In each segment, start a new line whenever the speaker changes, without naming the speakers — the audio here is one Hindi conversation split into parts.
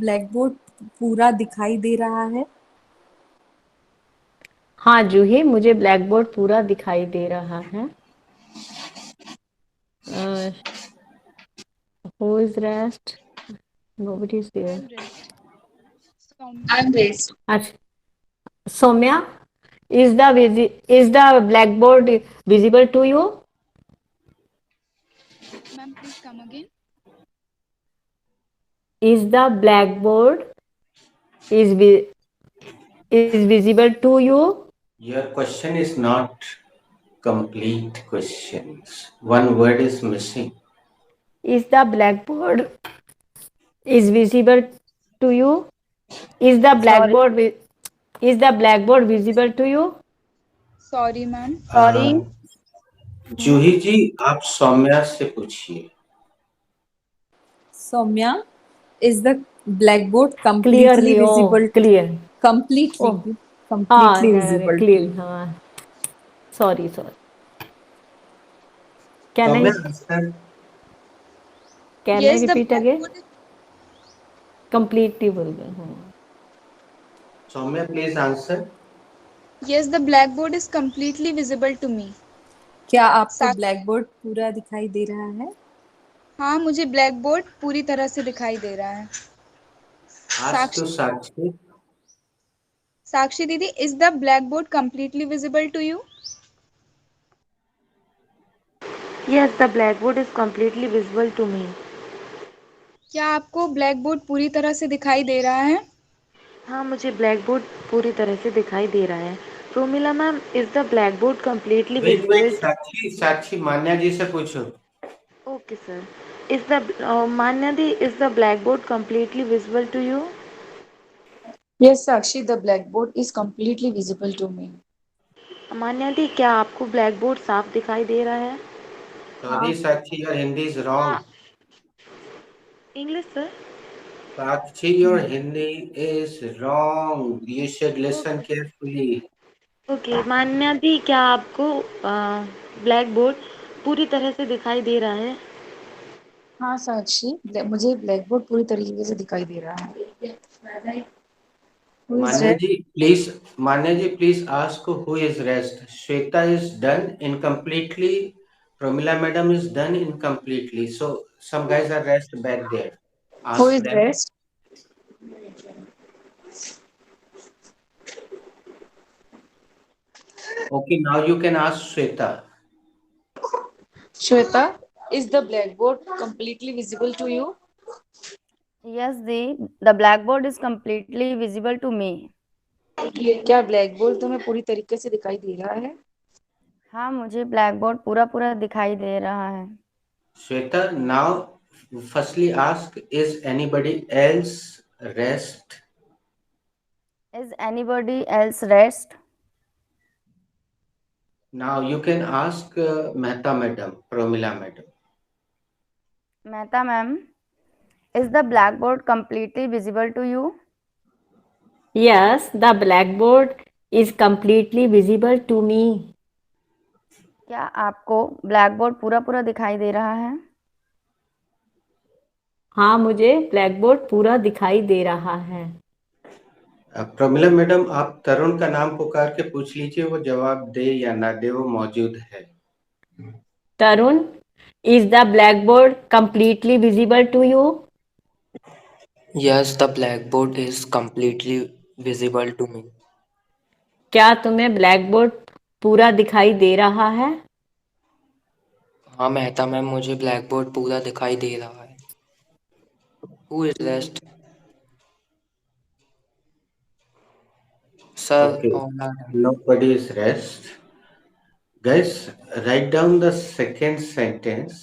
ब्लैक बोर्ड पूरा दिखाई दे रहा है?
हाँ जूही, मुझे ब्लैक बोर्ड पूरा दिखाई दे रहा है। Who is rest? Nobody is there.
I'm rest.
I'm
Soumya.
based.
अच्छा, Saumya, is the blackboard visible to you?
Ma'am, please come again.
Is the blackboard is vi- is visible to you?
Your question is not complete questions. One word is missing.
Is the blackboard is visible to you? Is the
Sorry.
blackboard is the blackboard visible to you?
Sorry, ma'am.
Sorry.
जूही जी, आप सौम्या से पूछिए।
Soumya, is the blackboard completely
Clearly, oh,
visible?
clear.
Completely,
Oh, हाँ,
completely visible to
clear,
you.
हाँ. Sorry, sorry. Can
Saumya
I
answer.
can I
Yes, the
repeat again?
blackboard is
Completely बोल गए. हाँ.
Saumya please answer.
yes, the blackboard is completely visible to me.
क्या आपको
साक्षी,
ब्लैक बोर्ड पूरा दिखाई दे रहा है?
हाँ मुझे ब्लैकबोर्ड पूरी तरह से दिखाई दे रहा है।
आस्क टू
साक्षी,
साक्षी।
साक्षी दीदी, is the blackboard completely visible to you?
Yes, the blackboard is completely visible to me.
क्या आपको ब्लैकबोर्ड पूरी तरह से दिखाई दे रहा है?
हाँ, मुझे ब्लैकबोर्ड पूरी तरह से दिखाई दे रहा है। Promila ma'am, is the blackboard completely
wait
visible?
Sakshi, Sakshi Manya ji से पूछो।
Okay, sir. Is the Manya di, is the blackboard completely visible to you?
Yes, Sakshi, the blackboard is completely visible to me.
मान्या दी, क्या आपको ब्लैकबोर्ड साफ दिखाई दे रहा है?
Sorry Sakshi, your Hindi is
हाँ,
wrong.
English sir.
Sakshi, your Hindi is wrong, you should listen
okay
carefully.
Okay, Manya di, क्या आपको ब्लैकबोर्ड पूरी तरह से दिखाई दे रहा है?
हाँ साक्षी, मुझे ब्लैकबोर्ड पूरी तरीके से दिखाई दे रहा है। Who is
Manya
red?
Ji please, Manya ji please ask who is rest. Shweta is done incompletely, Pramila madam is done incompletely, so some guys are rest back there.
Who
Ask
is
them.
rest?
Okay, now you can ask Shweta.
Shweta, is the blackboard completely visible to you?
Yes, the blackboard is completely visible to me.
क्या ब्लैकबोर्ड तुम्हें पूरी तरीके से दिखाई दे रहा है?
हाँ, मुझे ब्लैकबोर्ड पूरा पूरा दिखाई दे रहा है।
Shweta, now firstly ask, is anybody else rest?
Is anybody else rest?
Now you can ask Mehta madam, Promila madam.
Mehta ma'am, is the blackboard completely visible to you?
Yes, the blackboard is completely visible to me.
क्या आपको ब्लैकबोर्ड पूरा पूरा दिखाई दे रहा है?
हाँ, मुझे ब्लैकबोर्ड पूरा दिखाई दे रहा है।
प्रमिला मैडम, आप तरुण का नाम पुकार के पूछ लीजिए, वो जवाब दे या ना दे, वो मौजूद है।
तरुण, is the blackboard completely visible to you?
Yes, the blackboard is completely visible to me.
क्या तुम्हें ब्लैकबोर्ड पूरा दिखाई दे रहा है?
हाँ मेहता मैम, मुझे ब्लैकबोर्ड पूरा दिखाई दे रहा है। Who is rest? Sir
Okay,
honour.
nobody is rest. Guys, write down the second sentence.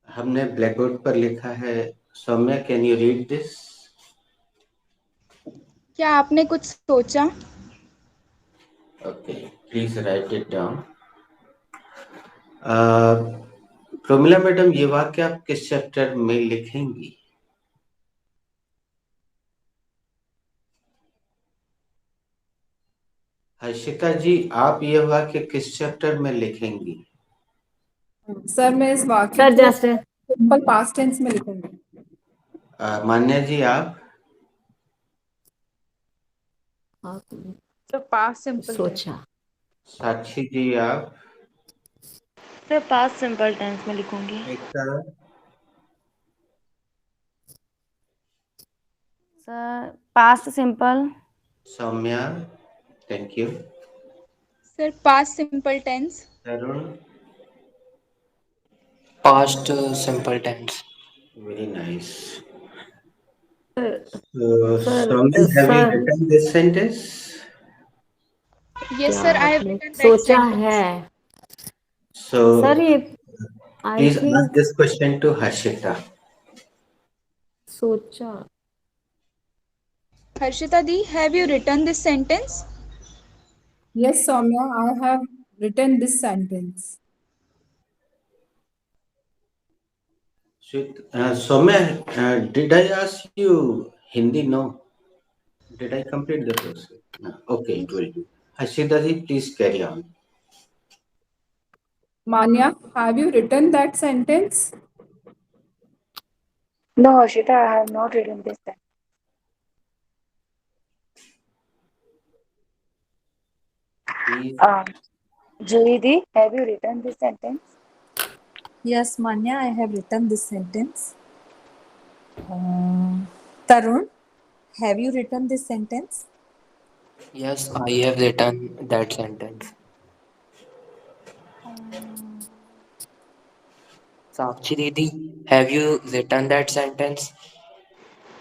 हमने ब्लैकबोर्ड पर लिखा है। Saumya, can you read this?
क्या आपने कुछ सोचा?
Okay, please write it down. Promila madam, ये वाक्य आप किस चैप्टर में लिखेंगी? हर्षिता जी, आप ये वाक्य किस चैप्टर में लिखेंगी?
सर मैं इस वाक्य
सर
को
जस्ट
सिंपल पास्ट टेंस में लिखूंगी।
मान्या जी आप?
So past simple tense.
सोचा।
साक्षी जी आप?
सर पास्ट सिंपल टेंस में लिखूंगी।
Shweta?
Sir, past simple.
Saumya? Thank you.
Sir, past simple tense.
Tarun?
Past simple tense.
Very nice. So,
sir
Soumya, have you
sir
written this sentence?
Yes,
क्या
sir, I have
आपने
written that
सोचा
sentence.
है?
So,
सर ये आई
please ask
think
this question to Harshita.
सोचा।
Harshita di, have you written this sentence?
Yes, Soumya, I have written this sentence.
Soumya, did I ask you Hindi? No. Did I complete the process? No. Okay, it will do. Harshita ji, please carry on.
Manya, have you written that sentence?
No, Harshita, I have not written this sentence.
Please.
Juidi, have you written this sentence?
Yes, Manya, I have written this sentence. Tarun, have you written this sentence?
Yes, I have written that sentence. Sakshi Didi, have you written that sentence?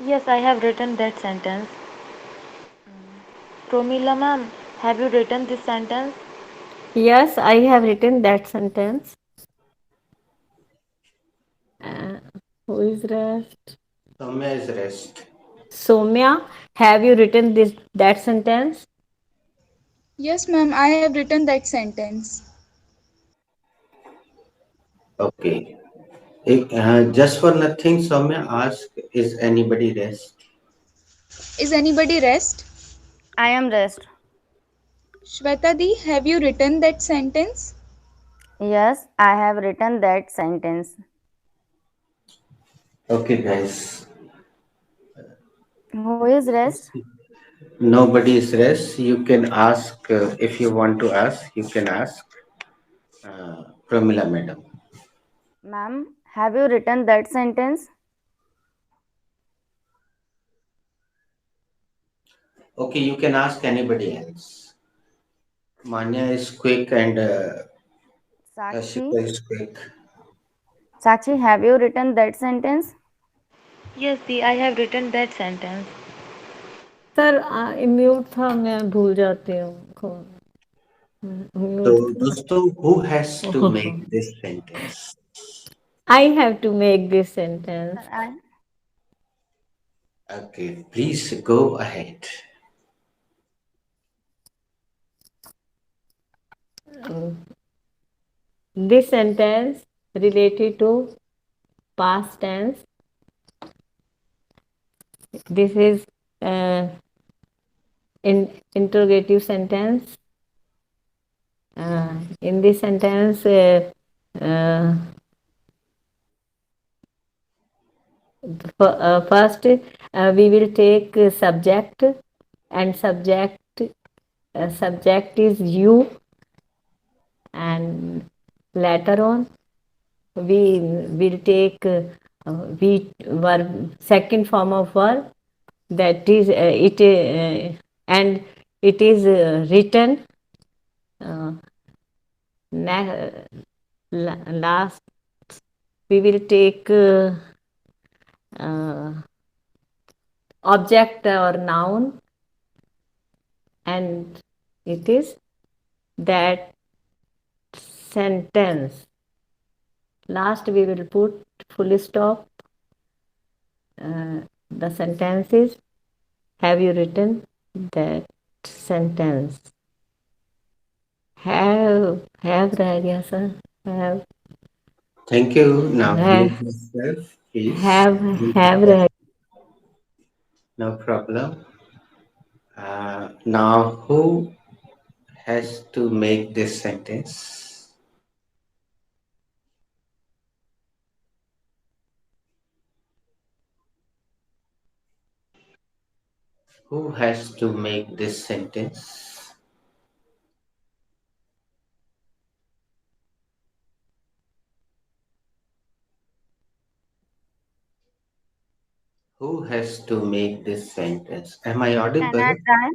Yes, I have written that sentence. Promila ma'am, have you written this sentence?
Yes, I have written that sentence. Who is rest?
Soumya is rest.
Soumya, have you written that sentence?
Yes, ma'am, I have written that sentence.
Okay. Just for nothing, Soumya ask, is anybody rest?
Is anybody rest?
I am rest.
Shweta di, have you written that sentence?
Yes, I have written that sentence.
Okay, guys.
Who is rest?
Nobody is rest. You can ask, if you want to ask, you can ask Pramila madam.
Ma'am, have you written that sentence?
Okay, you can ask anybody else. Manya is quick and
Sakshi,
Ashika is quick.
Sakshi, have you written that sentence?
Yes, the I have written that sentence.
Sir mute था, मैं भूल जाती हूँ।
So, dosto, who has to make this sentence?
I have to make this sentence.
Okay, please go ahead.
This sentence related to past tense. This is interrogative sentence. In this sentence, first we will take subject, and subject is you, and later on we will take verb, second form of verb, that is and it is written last. We will take object or noun, and it is that sentence. Last we will put full stop. The sentence is, have you written that sentence? Have रह गया sir. Have.
Thank you. Now,
Have.
mute yourself, please.
Have रह.
No problem. Now, who has to make this sentence? Who has to make this sentence? Who has to make this sentence? Am I
Can I
audible?
try?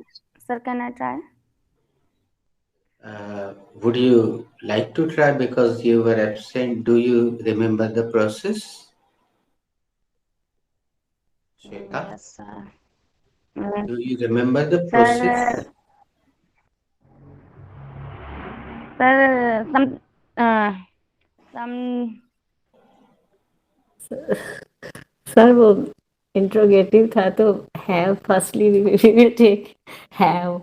Sir, can I try?
Would you like to try because you were absent? Do you remember the process? Shweta,
Yes, sir. Mm,
do you remember the
Sir,
process?
sir, some
sir वो इंट्रोगेटिव था तो have firstly we will take have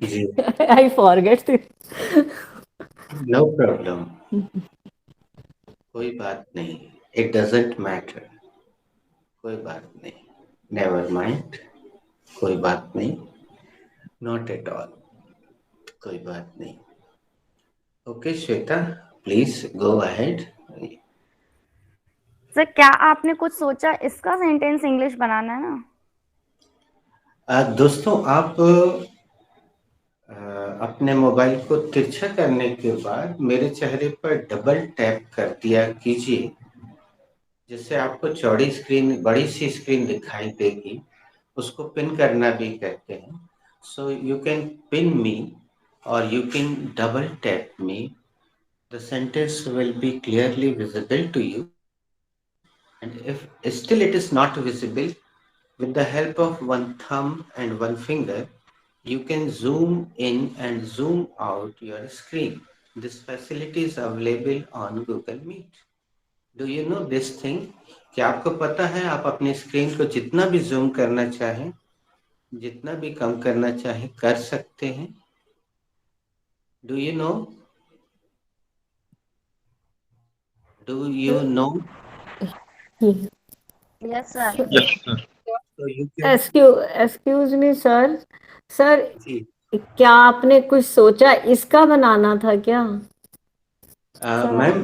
जी,
आई फॉरगेट
no problem. कोई बात नहीं. It doesn't matter. कोई बात नहीं. Never mind. कोई बात नहीं. Not at all. कोई बात नहीं. Okay, Shweta, please go ahead.
Sir क्या आपने कुछ सोचा? इसका सेंटेंस इंग्लिश बनाना है ना?
दोस्तों आप अपने मोबाइल को तिरछा करने के बाद मेरे चेहरे पर डबल टैप कर दिया कीजिए, जिससे आपको चौड़ी स्क्रीन, बड़ी सी स्क्रीन दिखाई देगी. उसको पिन करना भी कहते हैं. सो यू कैन पिन मी और you can double tap me. The sentence will be clearly visible to you, and if still it is not visible, with the help of one thumb and one finger, you can zoom in and zoom out your screen. This facility is available on Google Meet. Do you know this thing? क्या आपको पता है आप अपनी स्क्रीन को जितना भी जूम करना चाहें, जितना भी कम करना चाहें, कर सकते हैं? Do you know? Do you know?
Yes sir.
So you can.
Excuse me sir. Sir
ji.
क्या आपने कुछ सोचा इसका बनाना था क्या? Sir
Ma'am,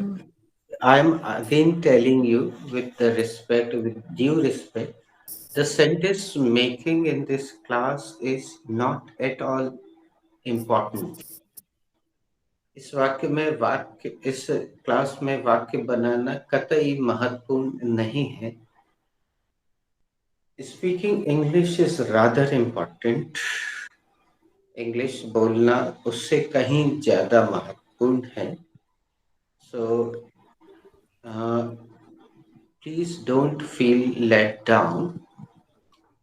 I'm again telling you with the respect, with due respect, the sentence making in this class is not at all important. इस क्लास में वाक्य बनाना कतई महत्वपूर्ण नहीं है. Speaking English is rather important. English बोलना उससे कहीं ज्यादा महत्वपूर्ण है. सो please don't feel let down.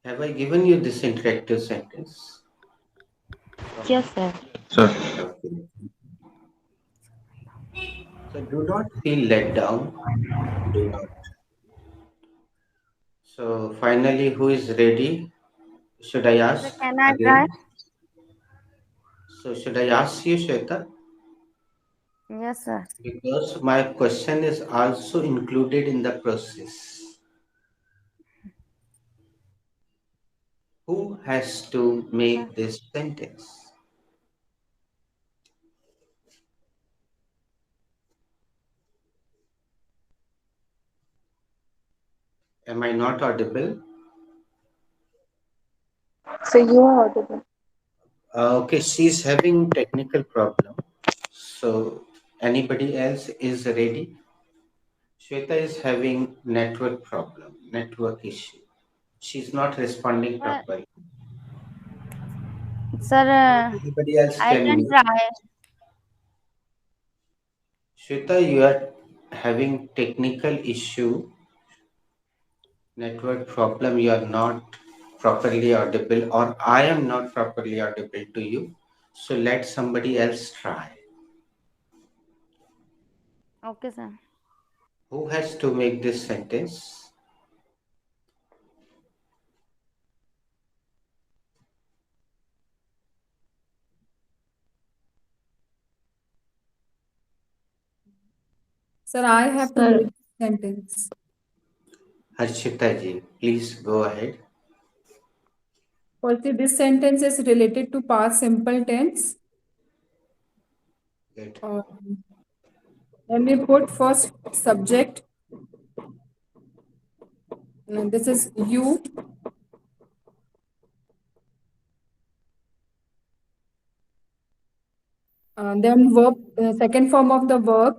Have I given you this interactive sentence?
Yes sir.
Okay. So do not feel let down. Do not. So finally, who is ready? Should I
Sir,
ask
can I try?
again? So should I ask you, Shweta?
Yes, sir.
Because my question is also included in the process. Who has to make this sentence? Am I not audible?
So you are audible.
Okay, she's having technical problem. So anybody else is ready? Shweta is having network problem, network issue. She's not responding
Sir,
properly.
sir,
Anybody else
I
can
can
mute?
try.
Shweta, you are having technical issue, network problem. You are not properly audible, or I am not properly audible to you. So let somebody else try.
Okay, sir.
Who has to make this sentence?
Sir, I have to
Sir.
make this sentence.
Harshita ji, please go ahead.
Firstly, this sentence is related to past simple tense.
Good.
Let me put first subject. And this is you. Then verb, second form of the verb.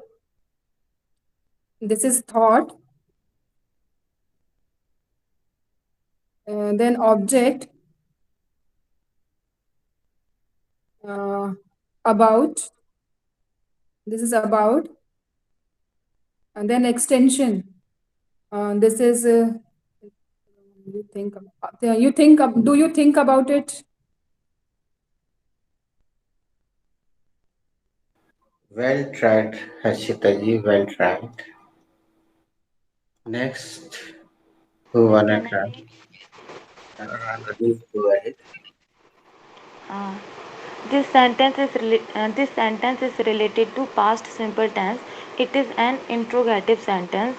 This is thought. Then object. About. This is about. And then extension. This is you think do you think about it?
Well tried, Harshita ji, well tried. Next, who wanna try? Please go ahead.
Uh, this sentence is related to past simple tense. It is an interrogative sentence.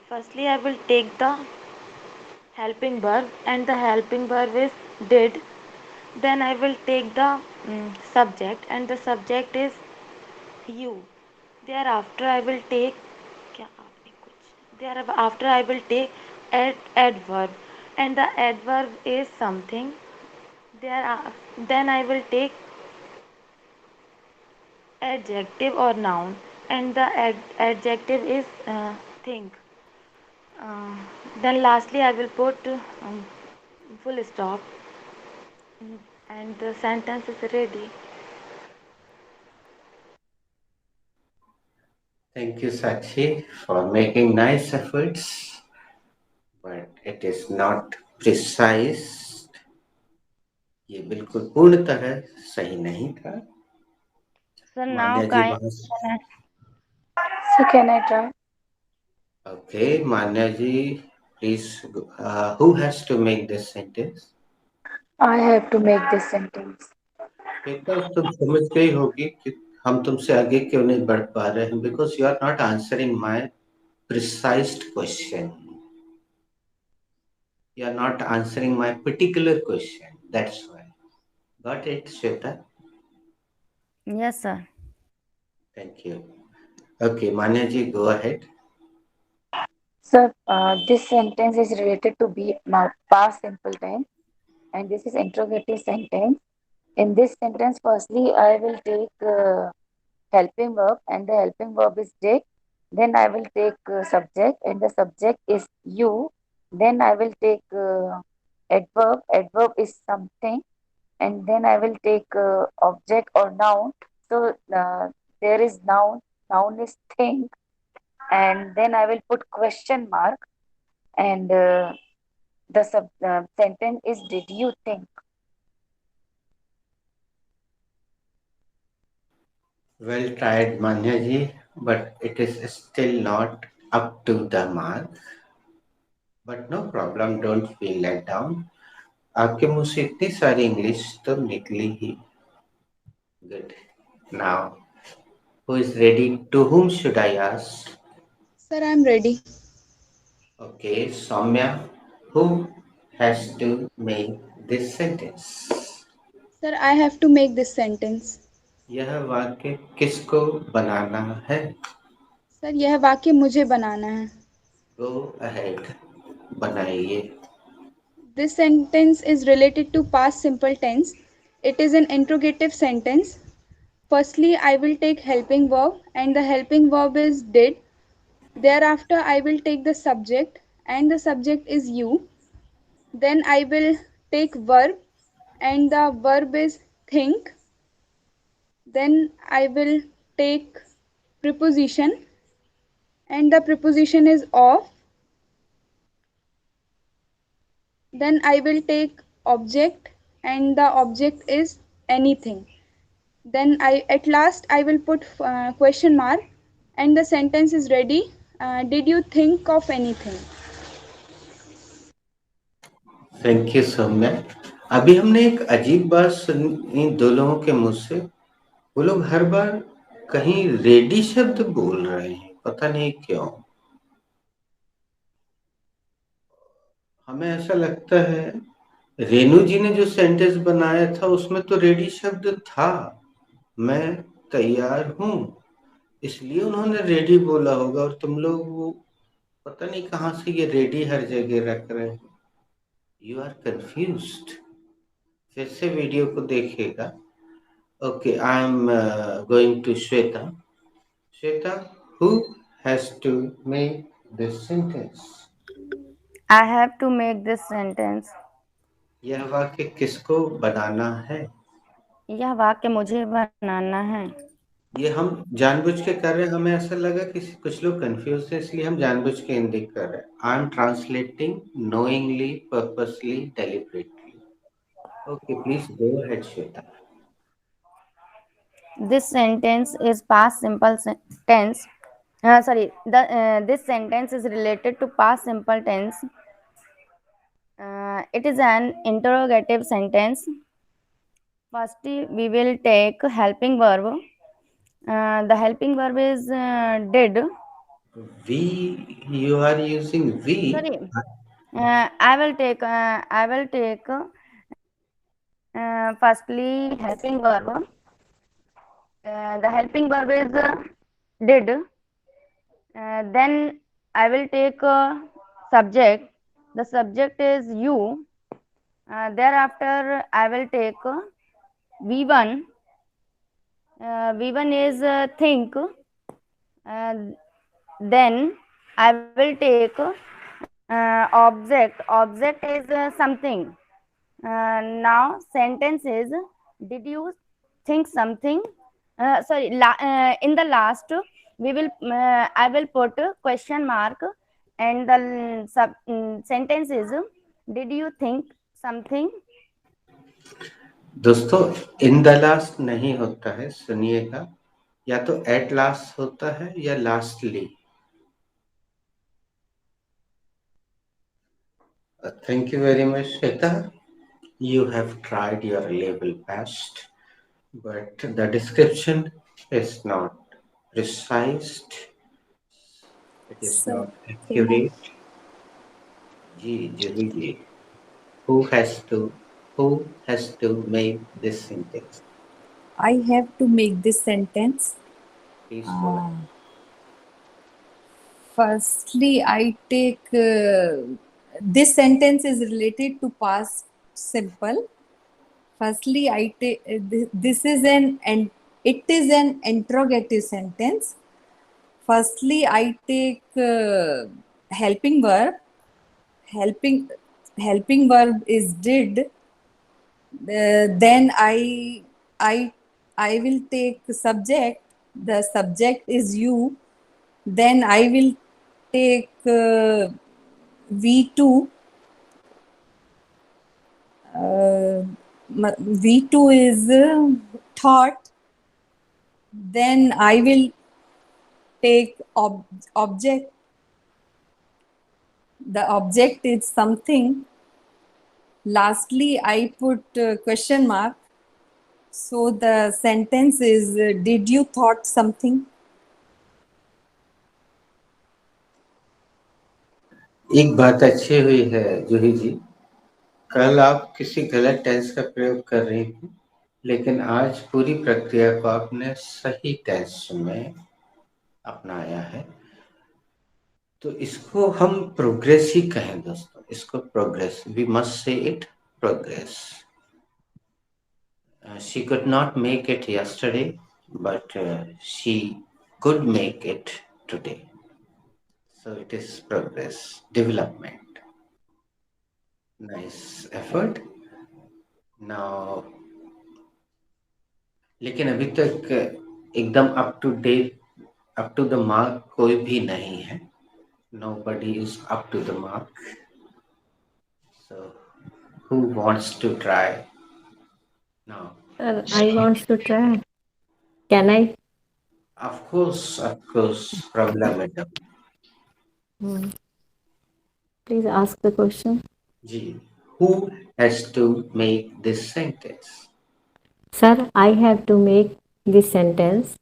Firstly, I will take the helping verb, and the helping verb is did. Then I will take the subject, and the subject is you. Thereafter I will take क्या आपने कुछ thereafter I will take adverb, and the adverb is something. There then I will take adjective or noun, and the adjective is thing. Uh, then lastly I will put full stop, and the sentence is ready.
Thank you, Sakshi, for making nice efforts, but it is not precise. ये बिल्कुल पूर्ण तरह सही नहीं था।
Sir, now
मान्या जी बहुत
So can I try?
Okay, Manya ji, please. Who has to make this sentence?
I have to make this sentence.
बेटा तुम समझ गई होगी कि हम तुमसे आगे क्यों नहीं बढ़ पा रहे हैं, because you are not answering my precise question. You are not answering my particular question. That's why. Got it, Shweta?
yes, sir.
Thank you. Okay, Manya ji, go ahead.
Sir, this sentence is related to be past simple tense, and this is interrogative sentence. In this sentence, firstly, I will take helping verb, and the helping verb is did. Then I will take subject, and the subject is you. Then I will take adverb. Adverb is something, and then I will take object or noun. So there is noun. Noun is thing, and then I will put question mark, and the sentence is did you think?
Well tried, Manya ji, but it is still not up to the mark. But no problem, don't feel let down. आपके मुंह से इतनी सारी इंग्लिश तो निकली ही. Good. Now, who is ready? To whom should I ask?
Sir, I am ready.
Okay, Soumya, who has to make this sentence?
Sir, I have to make this sentence.
यह वाक्य किसको बनाना है?
सर, यह वाक्य मुझे बनाना है.
Go ahead, बनाइए.
This sentence is related to past simple tense. It is an interrogative sentence. Firstly, I will take helping verb, and the helping verb is did. Thereafter, I will take the subject, and the subject is you. Then I will take verb, and the verb is think. Then I will take preposition, and the preposition is of. Then I will take object, and the object is anything. Then at last I will put question mark, and the sentence is ready. Did you think of anything?
Thank you, Soumya. अभी हमने एक अजीब बात सुनी दो लोगों के मुंह से. वो लोग हर बार कहीं रेडी शब्द बोल रहे हैं, पता नहीं क्यों. हमें ऐसा लगता है रेनू जी ने जो सेंटेंस बनाया था उसमें तो रेडी शब्द था. मैं तैयार हूं, इसलिए उन्होंने रेडी बोला होगा, और तुम लोग वो पता नहीं कहां से ये रेडी हर जगह रख रहे हैं. You are confused. फिर से वीडियो को देखिएगा. Okay, I'm going to Shweta. Shweta, who has to make this sentence?
I have to make this sentence.
यह वाक्य किसको बनाना है?
यह वाक्य मुझे बनाना है.
ये हम जानबूझ के कर रहे हैं, हमें ऐसा लगा कि कुछ लोग कंफ्यूज थे, इसलिए हम जानबूझ के हिंदी कर रहे हैं. I am translating knowingly, purposely, deliberately. Okay, please go ahead Shweta.
This sentence is past simple tense. This sentence is related to past simple tense. It is an interrogative sentence. Firstly, we will take helping verb. The helping verb is did.
We, you are using we.
Sorry, I will take. Firstly, helping verb. The helping verb is did. Then I will take subject. The subject is you. Thereafter, I will take V1. V1 is think. Then I will take object. Object is something. Now sentence is, did you think something? In the last we will I will put question mark, and the sentence is, did you think something?
दोस्तों, इन द लास्ट नहीं होता है, सुनिएगा. या तो एट लास्ट होता है या lastly. Thank you very much, Shweta. You have tried your level best, but the description is not precise. It is
Sir,
not accurate. Ji. Who has to make this sentence?
I have to make this sentence.
Please follow.
Firstly, I take this sentence is related to past simple. Firstly, I take this is and it is an interrogative sentence. Firstly, I take helping verb. Helping verb is did. Then I will take subject. The subject is you. Then I will take V2. V2 is thought. Then I will take object. The object is something. Lastly, I put question mark. So the sentence is, did you thought something?
एक बात अच्छी हुई है जूही जी, कल आप किसी गलत टेंस का प्रयोग कर रही थी, लेकिन आज पूरी प्रक्रिया को आपने सही टेंस में अपनाया है. तो इसको हम प्रोग्रेस ही कहें दोस्तों. इसको progress, we must say it progress. She could not make it yesterday, but she could make it today. So it is progress, development. Nice effort. Now, लेकिन अभी तक एकदम up to date, up to the mark कोई भी नहीं है. Nobody is up to the mark. So, who wants to try now?
I want to try. Can I?
Of course, problem madam.
Please ask the question.
Ji, who has to make this sentence?
Sir, I have to make this sentence.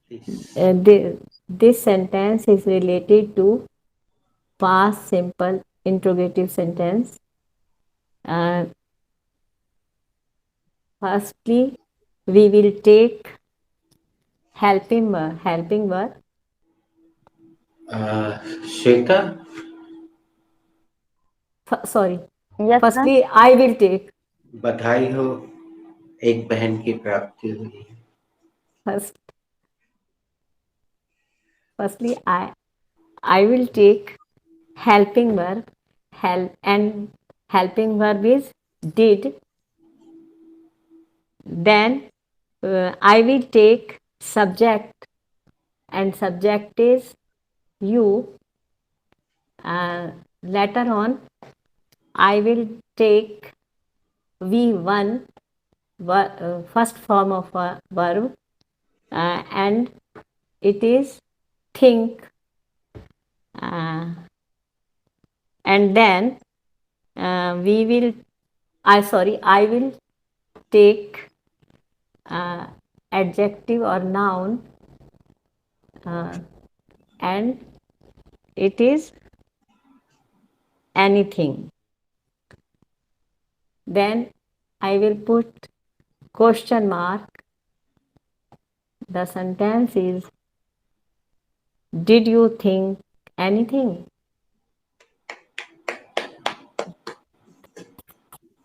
Please.
This sentence is related to past simple interrogative sentence. Firstly, we will take helping verb.
Shweta?
Sorry.
Yes,
Firstly, I will take.
बधाई हो, एक बहन की प्राप्ति हुई है।
Firstly, I will take helping verb. And helping verb is did. Then I will take subject, and subject is you. Later on, I will take V1, first form of a verb, and it is think. And then I will take adjective or noun, and it is anything. Then I will put question mark. The sentence is, did you think anything?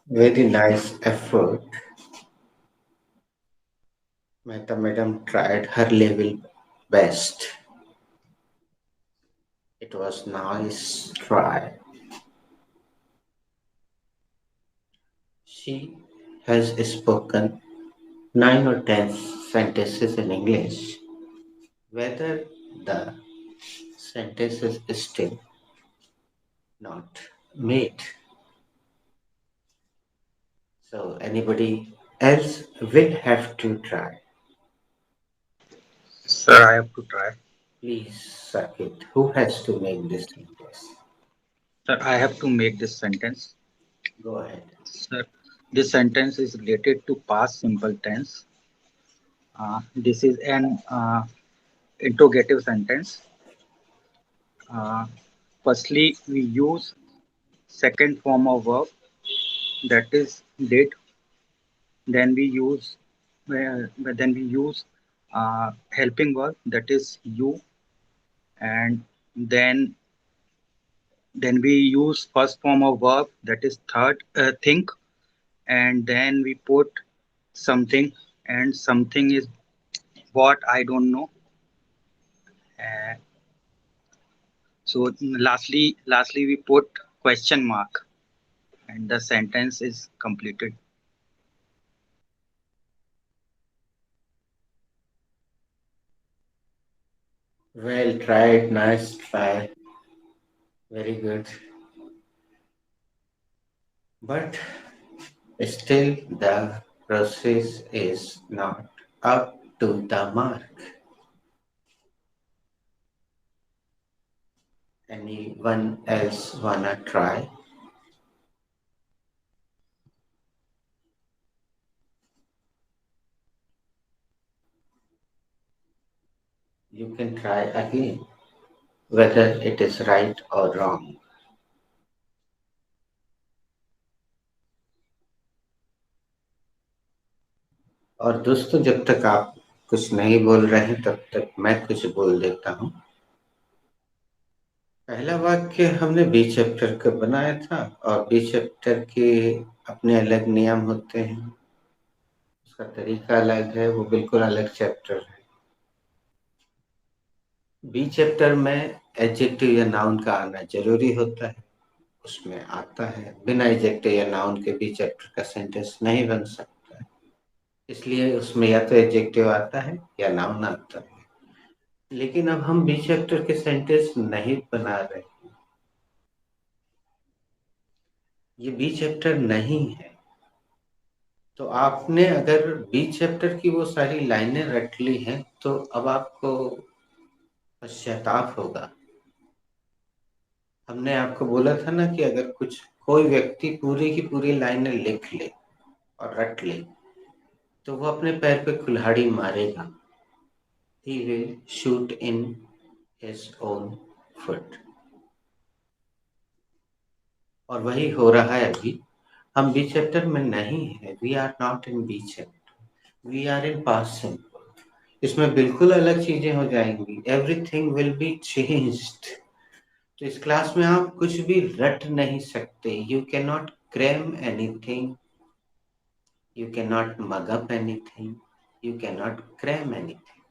Very nice effort. Mehta madam tried her level best. It was nice try. She has spoken 9 or 10 sentences in English. Whether the sentence is still not made. So anybody else will have to try.
Sir, I have to try.
Please, Sakit, who has to make this sentence?
Sir, I have to make this sentence.
Go ahead.
Sir, this sentence is related to past simple tense. This is an interrogative sentence. Firstly, we use second form of verb, that is did. Then we use helping verb, that is you, and then we use first form of verb, that is third think, and then we put something, and something is what I don't know. Uh, so lastly we put question mark, and the sentence is completed.
Well tried, nice try. Very good. But still the process is not up to the mark. Anyone else wanna try? You can try again, whether it is right or wrong. और दोस्तों, जब तक आप कुछ नहीं बोल रहे हैं तब तक मैं कुछ बोल देता हूं। पहला वाक्य हमने बी चैप्टर का बनाया था, और बी चैप्टर के अपने अलग नियम होते हैं, उसका तरीका अलग है, वो बिल्कुल अलग चैप्टर है। बी चैप्टर में एडजेक्टिव या नाउन का आना जरूरी होता है, उसमें आता है। बिना एडजेक्टिव या नाउन के बी चैप्टर का सेंटेंस नहीं बन सकता है, इसलिए उसमें या तो एडजेक्टिव आता है या नाउन आता है। लेकिन अब हम बी चैप्टर के सेंटेंस नहीं बना रहे, ये बी चैप्टर नहीं है। तो आपने अगर बी चैप्टर की वो सारी लाइनें रट ली हैं तो अब आपको पश्चाताप होगा। हमने आपको बोला था ना कि अगर कोई व्यक्ति पूरी की पूरी लाइनें लिख ले और रट ले तो वो अपने पैर पे कुल्हाड़ी मारेगा। He will shoot in his own foot. और वही हो रहा है अभी। हम बी चैप्टर में नहीं है। We are not in B chapter. We are in past simple. इसमें बिल्कुल अलग चीजें हो जाएंगी। Everything will be changed. तो इस क्लास में आप कुछ भी रट नहीं सकते। You cannot cram anything You cannot mug up anything. You cannot cram anything.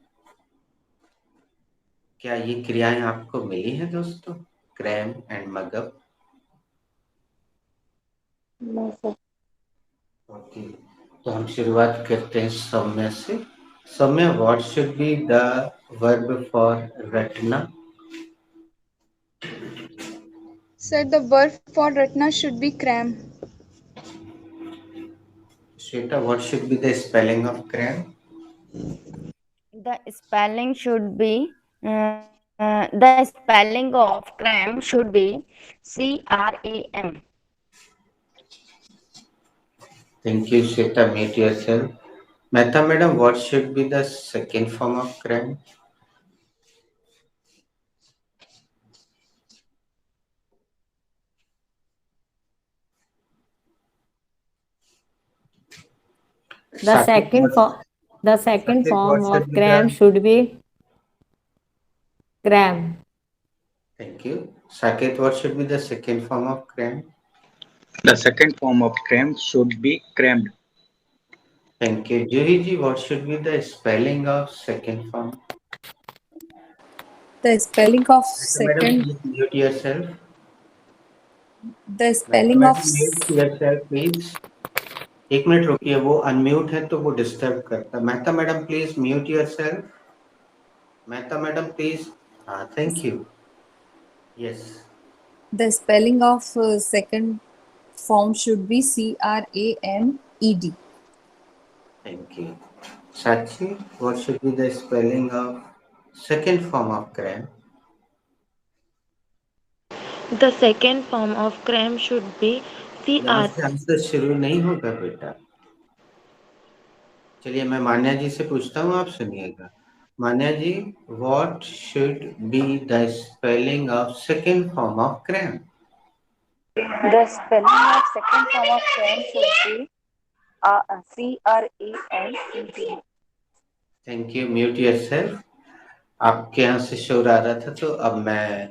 क्या ये क्रियाएं आपको मिली हैं दोस्तों? Cram and mug up?
No, sir.
Okay, तो हम शुरुआत करते हैं सौम्य से। Saumya, what should be the verb for ratna?
Sir, the verb for ratna should be cram.
Shweta, what should be the spelling of cram?
The spelling should be the spelling of cram should be CRAM.
Thank you, Shweta. Mute yourself. Mehta madam, what should be the second form of cram?
The second form
what
of
should be
cram
the-
should be cram.
Thank you. Saket, what should be the second form of cram?
The second form of cram should be crammed.
Thank you. Juhi ji, what should be the spelling of second form?
The spelling of
Madam,
second,
please mute yourself.
the spelling of
Mute yourself, please. एक मिनट रुकिए, वो अनम्यूट है तो वो डिस्टर्ब करता है। Mehta madam please mute yourself. Mehta madam please. हाँ, thank you. Yes,
the spelling of second form should be CRAMED.
Thank you. Sakshi, what should be the spelling of second form of cram?
The second form of cram should be
यहाँ
CR.
से आंसर शुरू नहीं होगा बेटा। चलिए मैं मान्या जी से पूछता हूँ, आप सुनिएगा। Manya ji, what should be the spelling of second form of cram?
The spelling of second form of cram should be CRAMED.
Thank you. Mute yourself. आपके यहाँ से शोर आ रहा था, तो अब मैं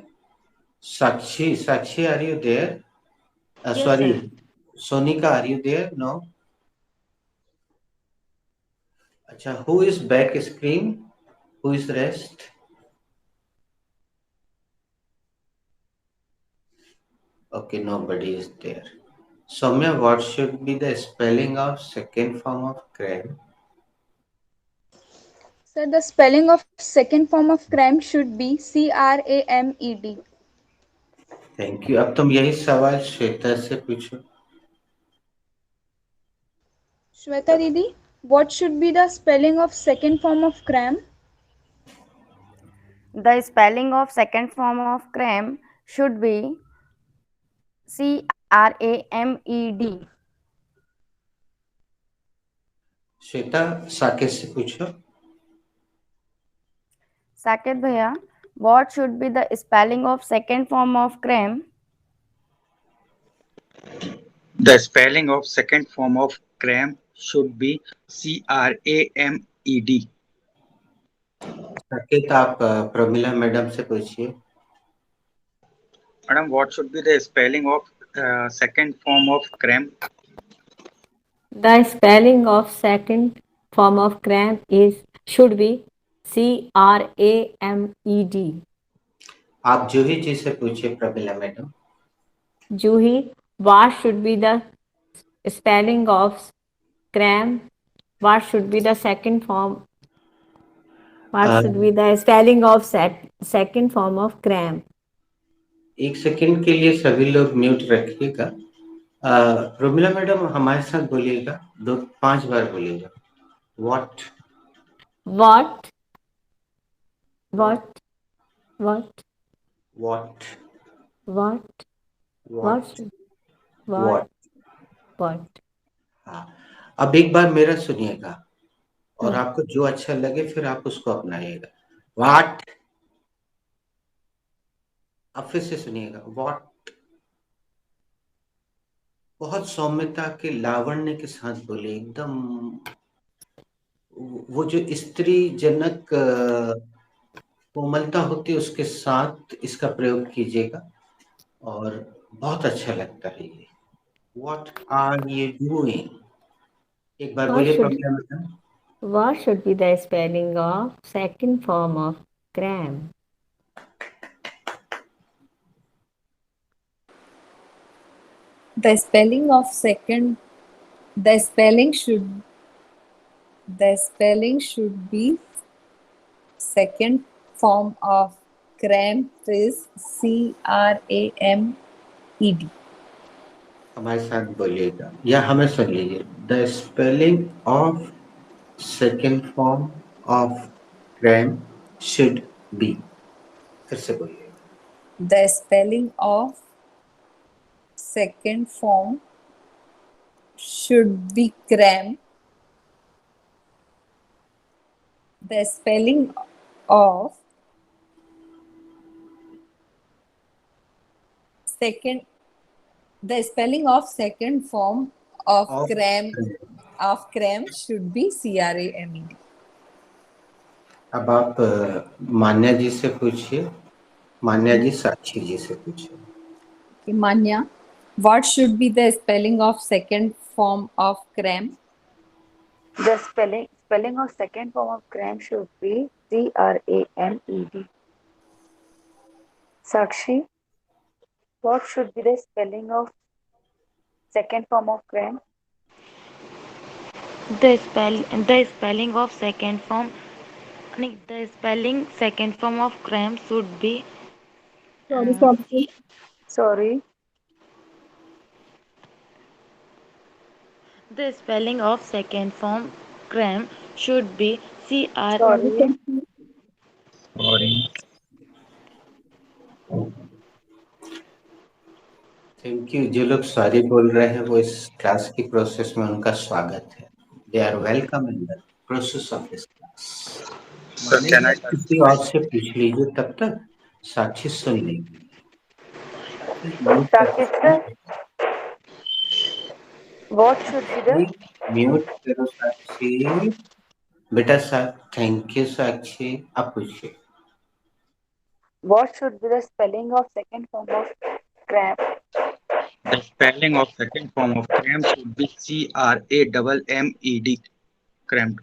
Sakshi are you there?
Yes,
sorry,
sir.
Sonika are you there? No. अच्छा, who is back screen? Who is rest? Okay, nobody is there. Soumya, what should be the spelling of second form of cram?
Sir, the spelling of second form of cram should be CRAMED.
Thank you. अब तुम यही सवाल श्वेता से पूछो।
Shweta Didi, what should be the spelling of second form of cram?
The spelling of second form of cram should be CRAMED.
Shweta, Saket से पूछो।
Saket bhaiya, what should be the spelling of second form of cram?
The spelling of second form of cram should be CRAMED.
Saket, आप प्रमिला मैडम से पूछिए।
Madam, what should be the spelling of second form of cram?
The spelling of second form of cram should be CRAMED.
आप जूही जी से पूछिए Pramila madam.
Juhi, what should be the spelling of cram? What should be the second form? What should be the spelling of second form of cram?
एक सेकंड के लिए सभी लोग म्यूट रखिएगा। प्रमिला मैडम हमारे साथ बोलिएगा, 5 बार बोलिएगा। What?
What? What? What?
What?
What?
What?
What? What?
हाँ, अब एक बार मेरा सुनिएगा और आपको जो अच्छा लगे फिर आप उसको अपनाइएगा। What? अब फिर से सुनिएगा। What? बहुत सौम्यता के लावण्य के साथ बोले, एकदम वो जो स्त्री जनक कोमलता होती है उसके साथ इसका प्रयोग कीजिएगा और बहुत अच्छा लगता है ये। What are you doing? एक बार
What
बोलिए
should
प्रॉब्लम बताएं।
what should be the spelling of second form of gram?
The spelling of second, the spelling should be second form of cram is CRAMED.
हमारे साथ बोलिएगा या हमें सुन लीजिए। The spelling of second form of cram should be. फिर से बोलिएगा।
The spelling of second form should be cram. The spelling of second form of
Of
cram should be CRAMED.
अब आप मान्या जी से पूछिए। मान्या जी साक्षी जी से पूछिए।
Okay, Manya, what should be the spelling of second form of cram?
The spelling of second form of cram should be CRAMED. Sakshi, what should be the spelling of second form of cram?
The spelling of second form, the spelling second form of cram should be
Sorry, Sakshi.
Sorry.
the spelling of second form cram should be CR.
Sorry,
Sorry.
Sakshi.
Sorry.
Thank you. जो लोग सॉरी बोल रहे हैं वो इस क्लास की प्रोसेस में उनका स्वागत है। They are welcome in the process of this class.
Sir, can I ask
किसी
a
और
question?
से पूछ लीजिए, तब तक साक्षी सुन लीजिए।
Sakshi sir, what should be the
mute करो साक्षी। बेटा थैंक यू साक्षी। आप पूछिए।
what should be the spelling of second form of cram?
The spelling of second form of cram should be CRAMMED. Crammed.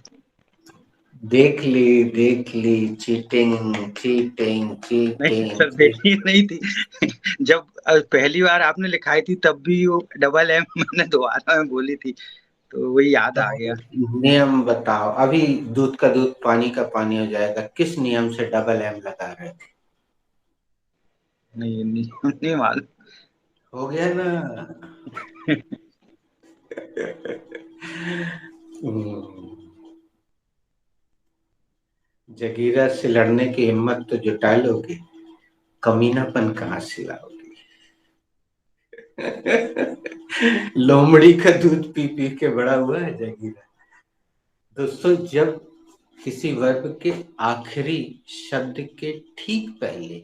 देख ली चीटिंग चीटिंग
नहीं
चीटिंग।
सर, देखी नहीं थी। जब पहली बार आपने लिखाई थी तब भी वो डबल एम मैंने दोबारा में बोली थी, तो वही याद आ गया।
नियम बताओ। अभी दूध का दूध पानी का पानी हो जाएगा। किस नियम से डबल एम लगा रहे थे?
नहीं मालूम।
हो गया ना। जगीरा से लड़ने की हिम्मत तो जुटा लोगे, कमीनापन कहाँ से लाओगे? लोमड़ी का दूध पी पी के बड़ा हुआ है जगीरा। दोस्तों, जब किसी वर्ब के आखिरी शब्द के ठीक पहले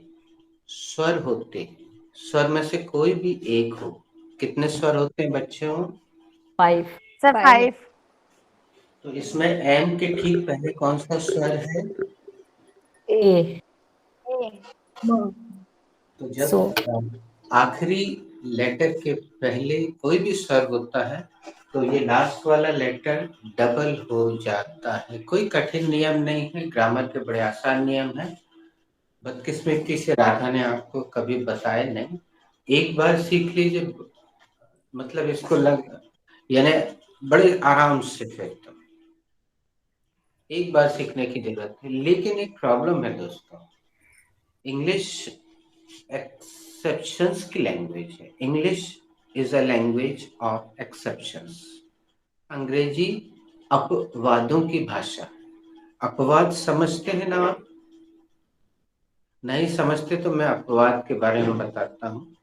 स्वर होते हैं, स्वर में से कोई भी एक हो, कितने स्वर होते हैं बच्चों?
5.
Sir, 5.
तो इसमें एम के ठीक पहले कौन सा स्वर है?
A.
तो जब
So
आखिरी लेटर के पहले कोई भी स्वर होता है तो ये लास्ट वाला लेटर डबल हो जाता है। कोई कठिन नियम नहीं है, ग्रामर के बड़े आसान नियम है। बदकिस्मती से राधा ने आपको कभी बताया नहीं। एक बार सीख लीजिए, मतलब इसको यानी बड़े आराम से फिर तो एक बार सीखने की जरूरत है। लेकिन एक प्रॉब्लम है दोस्तों, इंग्लिश एक्सेप्शंस की लैंग्वेज है। English is a language of exceptions. अंग्रेजी अपवादों की भाषा। अपवाद समझते हैं ना आप? नहीं समझते तो मैं अपवाद के बारे में बताता हूँ।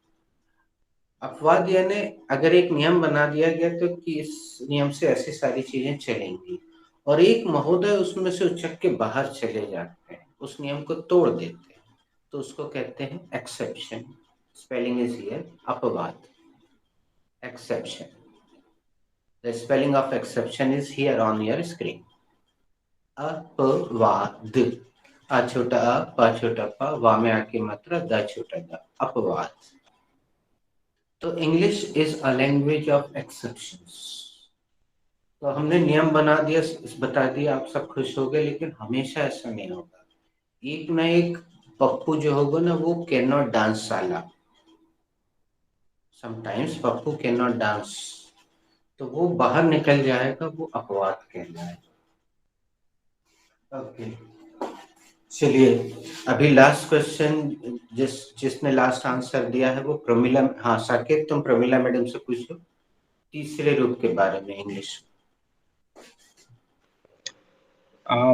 अपवाद यानी अगर एक नियम बना दिया गया तो कि इस नियम से ऐसी सारी चीजें चलेंगी और एक महोदय उसमें से उछक के बाहर चले जाते हैं, उस नियम को तोड़ देते हैं, तो उसको कहते हैं एक्सेप्शन। स्पेलिंग इज हियर अपवाद, exception. The spelling of exception is here on your screen. अपवाद, आ छोटा अ, प छोटा प, वा में आके मात्रा, द छोटा द, अपवाद। तो English is a language of exceptions. तो हमने नियम बना दिया, बता दिया, आप सब खुश हो गए, लेकिन हमेशा ऐसा नहीं होगा। एक ना एक पप्पू जो होगा ना, वो कैन नॉट डांस साला। Sometimes Pappu can not dance, तो वो बाहर निकल जाएगा, वो अपवाद कहलाएगा। ओके, चलिए अभी लास्ट क्वेश्चन जिसने लास्ट आंसर दिया है वो प्रमिला। हाँ साकेत, तुम प्रमिला मैडम से पूछो तीसरे रूप के बारे में English.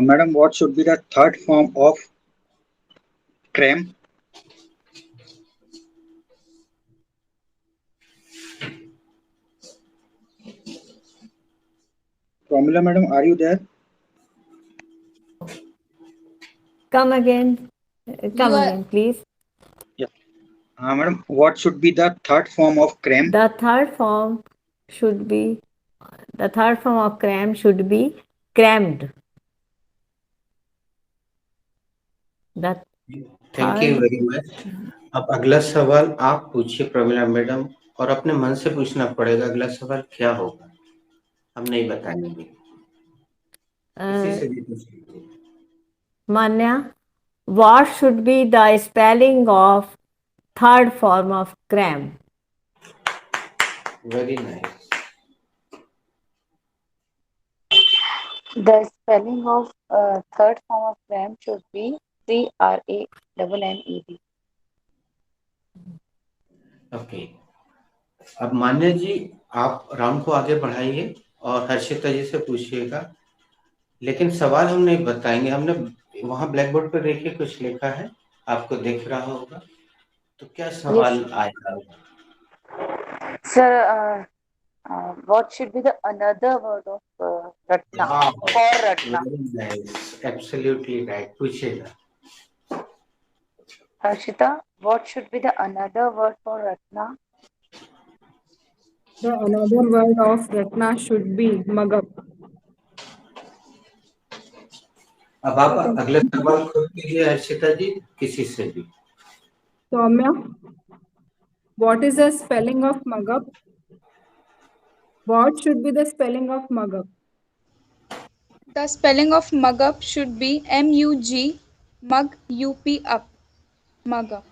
Madam, what should be the third form of cream? Promila madam, are you there?
Come again. Come
You are
again, please.
Yeah. Madam, what should be the third form of cream?
The third form should be, the third form of cram should be crammed. The
thank you
third,
very much. अब अगला सवाल आप पूछिए प्रमिला मैडम, और अपने मन से पूछना पड़ेगा अगला सवाल क्या होगा, हम नहीं बताएंगे, किसी से भी पूछ लीजिए।
Manya, what should be the spelling of third form of cram?
Very nice.
The spelling of third form of cram should be CRAMMED.
Okay, अब मान्या जी आप राउंड को आगे बढ़ाइए और हर्षिता जी से पूछिएगा, लेकिन सवाल हम नहीं बताएंगे। हमने वहां ब्लैक बोर्ड पर देखिए कुछ लिखा है, आपको दिख रहा होगा, तो क्या सवाल आएगा?
Sir, what should be the another word of Ratna?
हाँ,
For Ratna.
Very nice, absolutely right, पूछिएगा।
Harshita, what should be the another word for Ratna?
The another word of Ratna should be Magap.
अब आप अगले सवाल खुद कीजिए हर्षिता जी, किसी से भी।
Soumya, what is the spelling of Magap? What should be the spelling of Magap?
The spelling of mug up should be MUG, mug UP up, mug up.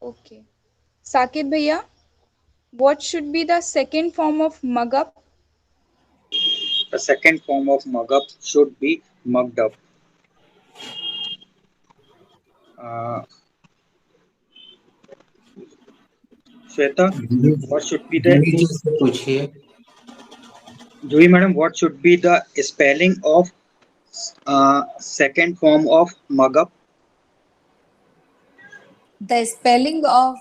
Okay. Sakit Bhaiya, what should be the second form of mug up?
The second form of mug up should be mugged up. Shweta, what should be the
जूही जी से पूछिए।
Juhi madam, what should be the spelling of second form of mug up?
the spelling of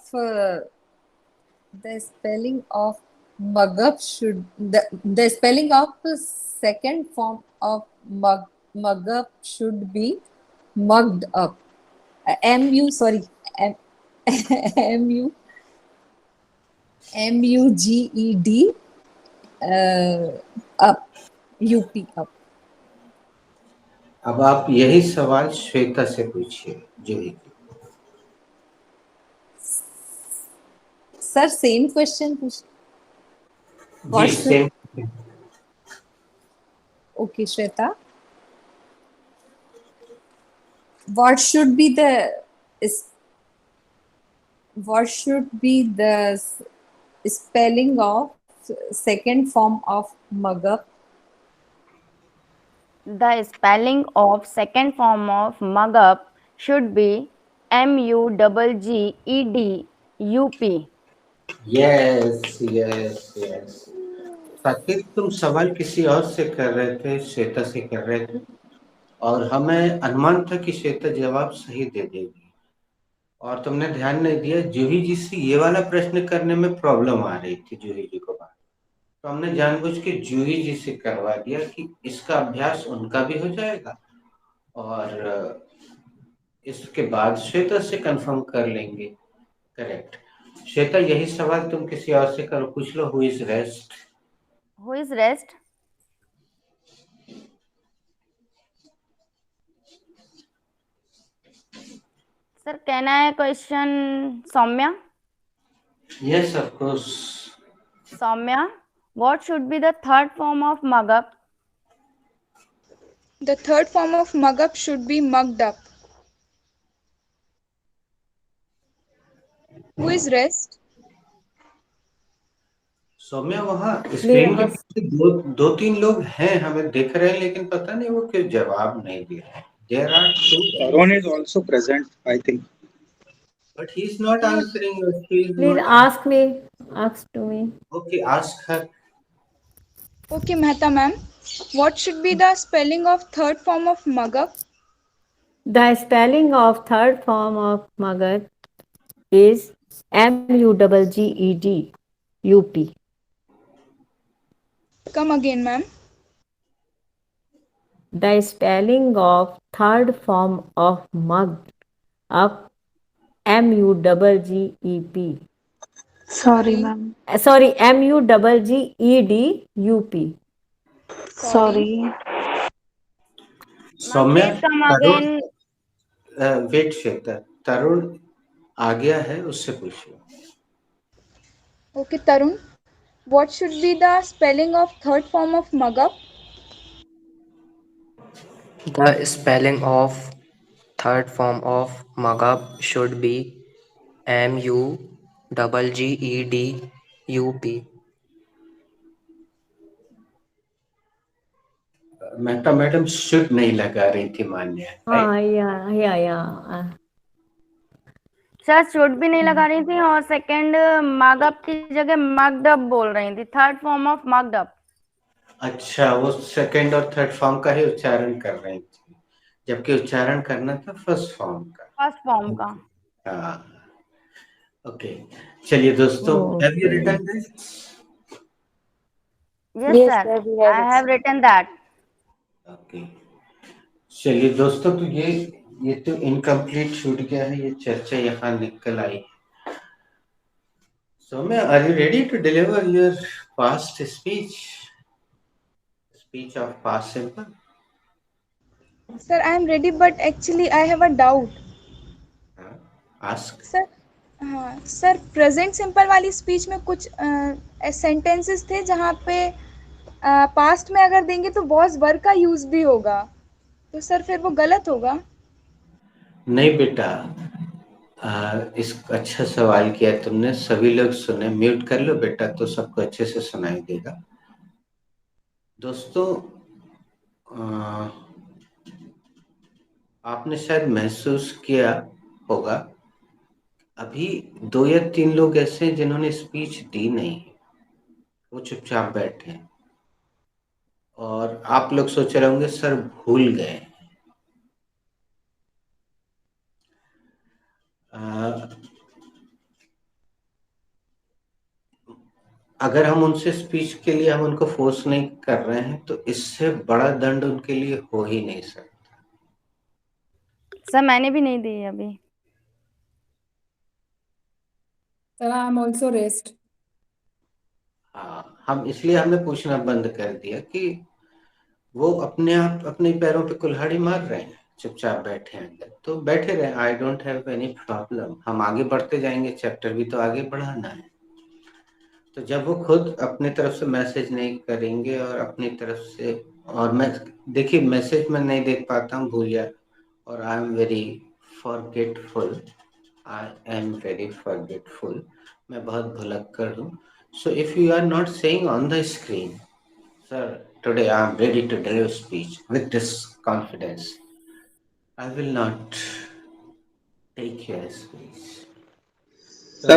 Magup should the spelling of the second form of Magup should be mugged up. MU sorry MU MUGED up UP up.
अब आप यही सवाल श्वेता से पूछिए जूही की।
Sir, same question.
जी
What should-
same.
Okay, Shweta. What should be the spelling of second form of Magup?
The spelling of second form of mug up should be MUGGEDUP.
Yes yes yes. Saqib तुम सवाल किसी और से कर रहे थे, श्वेता से कर रहे थे, और हमें अनुमान था कि श्वेता जवाब सही दे देगी, और तुमने ध्यान नहीं दिया। जूही जी से ये वाला प्रश्न करने में प्रॉब्लम आ रही थी जूही जी को बात, तो हमने जानबूझ के जूही जी से करवा दिया कि इसका अभ्यास उनका भी हो जाएगा, और इसके बाद श्वेता से कंफर्म कर लेंगे। करेक्ट। श्वेता यही सवाल तुम किसी और से करो, पूछ लो who is rest.
Who is rest? Sir, can I question Soumya?
Yes of course.
Soumya, what should be the third form of mug up?
The third form of mug up should be mugged up. Who is rest?
Saumya वहाँ स्क्रीन के
Yes.
पीछे दो तीन लोग हैं, हमें दिख रहे हैं, लेकिन पता नहीं वो क्यों जवाब नहीं दे रहे हैं. There are two,
Tarun is also present, I think.
but he is not answering us. He is
Please
not.
ask me. Ask to me.
Okay, ask her.
Okay, Mehta ma'am. What should be the spelling of third form of mug up?
The spelling of third form of Magar is MUGGED UP.
Come again, ma'am.
The spelling of third form of mug up MUGGEP.
Sorry, ma'am.
Sorry, MUGGED UP.
Sorry.
Saumya,
Please come
Tarun,
again.
Wait Shweta, Tarun आ गया है, उससे पूछिए.
Okay, Tarun. What should be the spelling of third form of mug up?
The spelling of third form of Magab should be MUGGEDUP.
Mehta madam should नहीं लगा रही थी मान्या.
Yeah.
सर शुड भी नहीं लगा रही थी और सेकंड मग अप की जगह मग्ड अप बोल रही थी. Third form of mugged up.
अच्छा, वो सेकंड और थर्ड फॉर्म का ही उच्चारण कर रही थी, जबकि उच्चारण करना था फर्स्ट फॉर्म का.
फर्स्ट फॉर्म का.
हाँ. ओके, चलिए दोस्तों, have you written this?
Yes,
Yes,
sir.
sir, we have
I
it,
have
sir.
written that.
Okay, चलिए दोस्तों, तो ये तो इनकम्प्लीट छूट गया है, ये चर्चा यहाँ निकल आई. Saumya, are you ready to deliver your past speech of past simple?
Sir, I am ready, but actually I have a doubt.
Ask.
Sir, हाँ सर, प्रेजेंट सिंपल वाली स्पीच में कुछ सेंटेंसेस थे जहाँ पे पास्ट में अगर देंगे तो वॉज वर्ब का यूज भी होगा, तो सर फिर वो गलत होगा.
नहीं बेटा, इस अच्छा सवाल किया तुमने. सभी लोग सुने. म्यूट कर लो बेटा, तो सबको अच्छे से सुनाई देगा. दोस्तों, आपने शायद महसूस किया होगा, अभी 2 या 3 लोग ऐसे हैं जिन्होंने स्पीच दी नहीं, वो चुपचाप बैठे हैं. और आप लोग सोच रहे होंगे सर भूल गए. अगर हम उनसे स्पीच के लिए हम उनको फोर्स नहीं कर रहे हैं, तो इससे बड़ा दंड उनके लिए हो ही नहीं सकता.
सर मैंने भी नहीं दी अभी.
Sir, I am also rest.
हाँ, हम इसलिए हमने पूछना बंद कर दिया कि वो अपने आप अपने पैरों पे कुल्हाड़ी मार रहे हैं, चुपचाप बैठे हैं अंदर, तो बैठे रहे. I don't have any problem. हम आगे बढ़ते जाएंगे, चैप्टर भी तो आगे बढ़ाना है. तो जब वो खुद अपनी तरफ से मैसेज नहीं करेंगे और अपनी तरफ से, और मैं देखिए मैसेज में नहीं देख पाता हूँ, भूल जा, और आई एम वेरी फॉरगेटफुल. मैं बहुत भुलक्कड़ हूँ. So if you are not saying on the screen, sir today I am ready to deliver speech with this confidence, I will not take your speech.
Sir,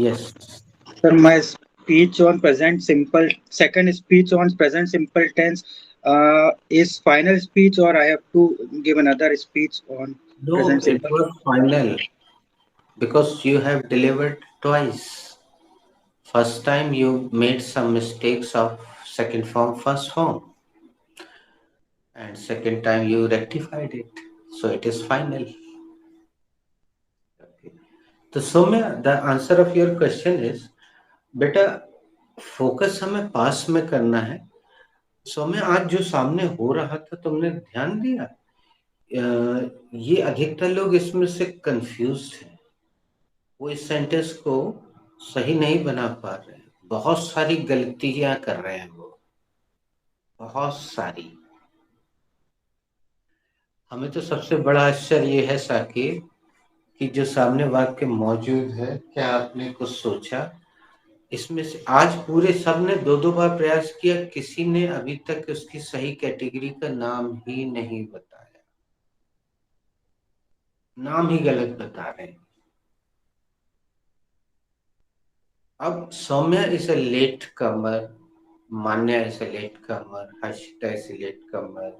yes.
Sir, my speech on present simple, second speech on present simple tense is final speech, or I have to give another speech on present
No, it
simple?
was final because you have delivered twice. First time you made some mistakes of second form, first form, and second time you rectified it, so it is final. Okay. So Soumya, the answer of your question is, बेटा फोकस हमें पास में करना है. सौम्या, आज जो सामने हो रहा था तुमने ध्यान दिया? ये अधिकतर लोग इसमें से कंफ्यूज्ड हैं, वो इस सेंटेंस को सही नहीं बना पा रहे हैं. बहुत सारी गलतियां कर रहे हैं वो, बहुत सारी। हमें तो सबसे बड़ा आश्चर्य ये है साकिब कि जो सामने वाक्य मौजूद है, क्या आपने कुछ सोचा? इसमें से आज पूरे सब ने 2-2 बार प्रयास किया, किसी ने अभी तक उसकी सही कैटेगरी का नाम ही नहीं बताया, नाम ही गलत बता रहे हैं। अब Saumya is a late comer, Manya is a late comer, Harshita is a late comer,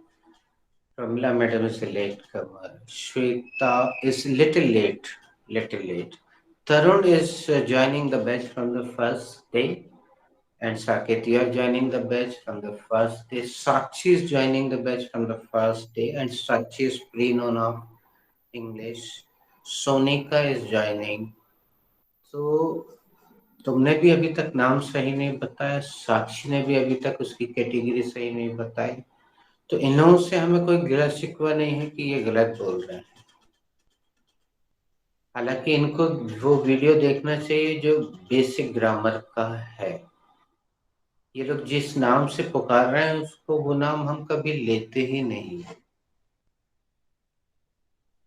Pramila madam is a late comer, Shweta is little late, Tarun is joining the batch from the first day, and Saket, you are joining the batch from the first day. Sakshi is joining the batch from the first day, and Sakshi is pre-known of English. Sonika is joining. So तुमने भी अभी तक नाम सही नहीं बताया, साक्षी ने भी अभी तक उसकी कैटेगरी सही नहीं बताई, तो इन्हों से हमें कोई गिला शिकवा नहीं है कि ये गलत बोल रहे हैं। हालांकि इनको वो वीडियो देखना चाहिए जो बेसिक ग्रामर का है। ये लोग जिस नाम से पुकार रहे हैं उसको वो नाम हम कभी लेते ही नहीं।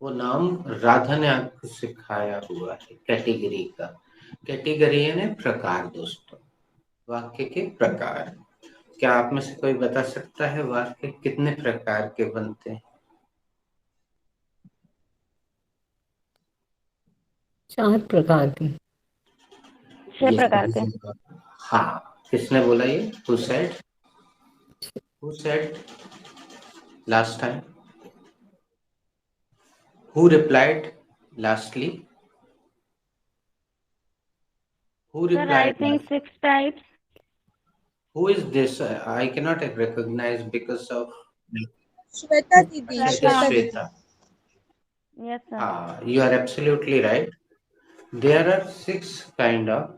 वो नाम राधा ने आपको सिखाया हुआ है कैटेगरी का। कैटेगरी यानी प्रकार दोस्तों, वाक्य के प्रकार। क्या आप में से कोई बता सकता है वाक्य कितने प्रकार के बनते हैं?
4 प्रकार के।
6 प्रकार के।
हाँ, किसने बोला ये? Who said? Who said last time? Who replied lastly? Who
Sir, I
replied
think
last?
6 types.
Who is this? I cannot recognize because of
Shweta Didi.
it is
Shweta.
Shweta.
Yes, sir.
You are absolutely right. There are 6 kind of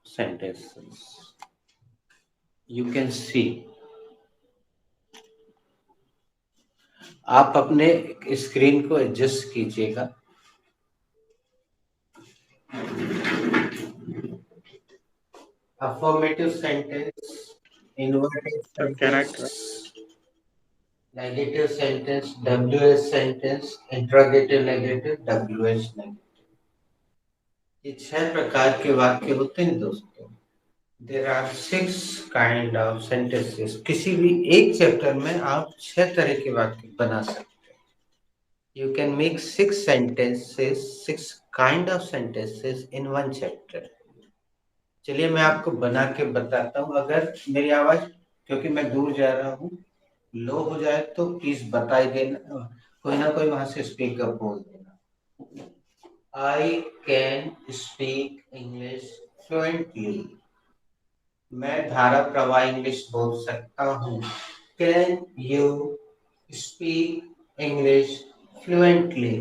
sentences. You can see. आप अपने स्क्रीन को एडजस्ट कीजिएगा। Affirmative sentence, inverted sentence, negative sentence, WH sentence, interrogative negative, WH negative। ये 6 प्रकार के वाक्य होते हैं दोस्तों। There are 6 kind of sentences। किसी भी एक चैप्टर में आप 6 तरह के वाक्य बना सकते हैं। You can make 6 sentences, 6 kind of sentences in one chapter। चलिए मैं आपको बना के बताता हूँ। अगर मेरी आवाज, क्योंकि मैं दूर जा रहा हूँ, लो हो जाए तो प्लीज बता ही देना, कोई ना कोई वहां से स्पीक अप बोल देना। I can speak English fluently. मैं धारा प्रवाह इंग्लिश बोल सकता हूँ। Can you speak English fluently?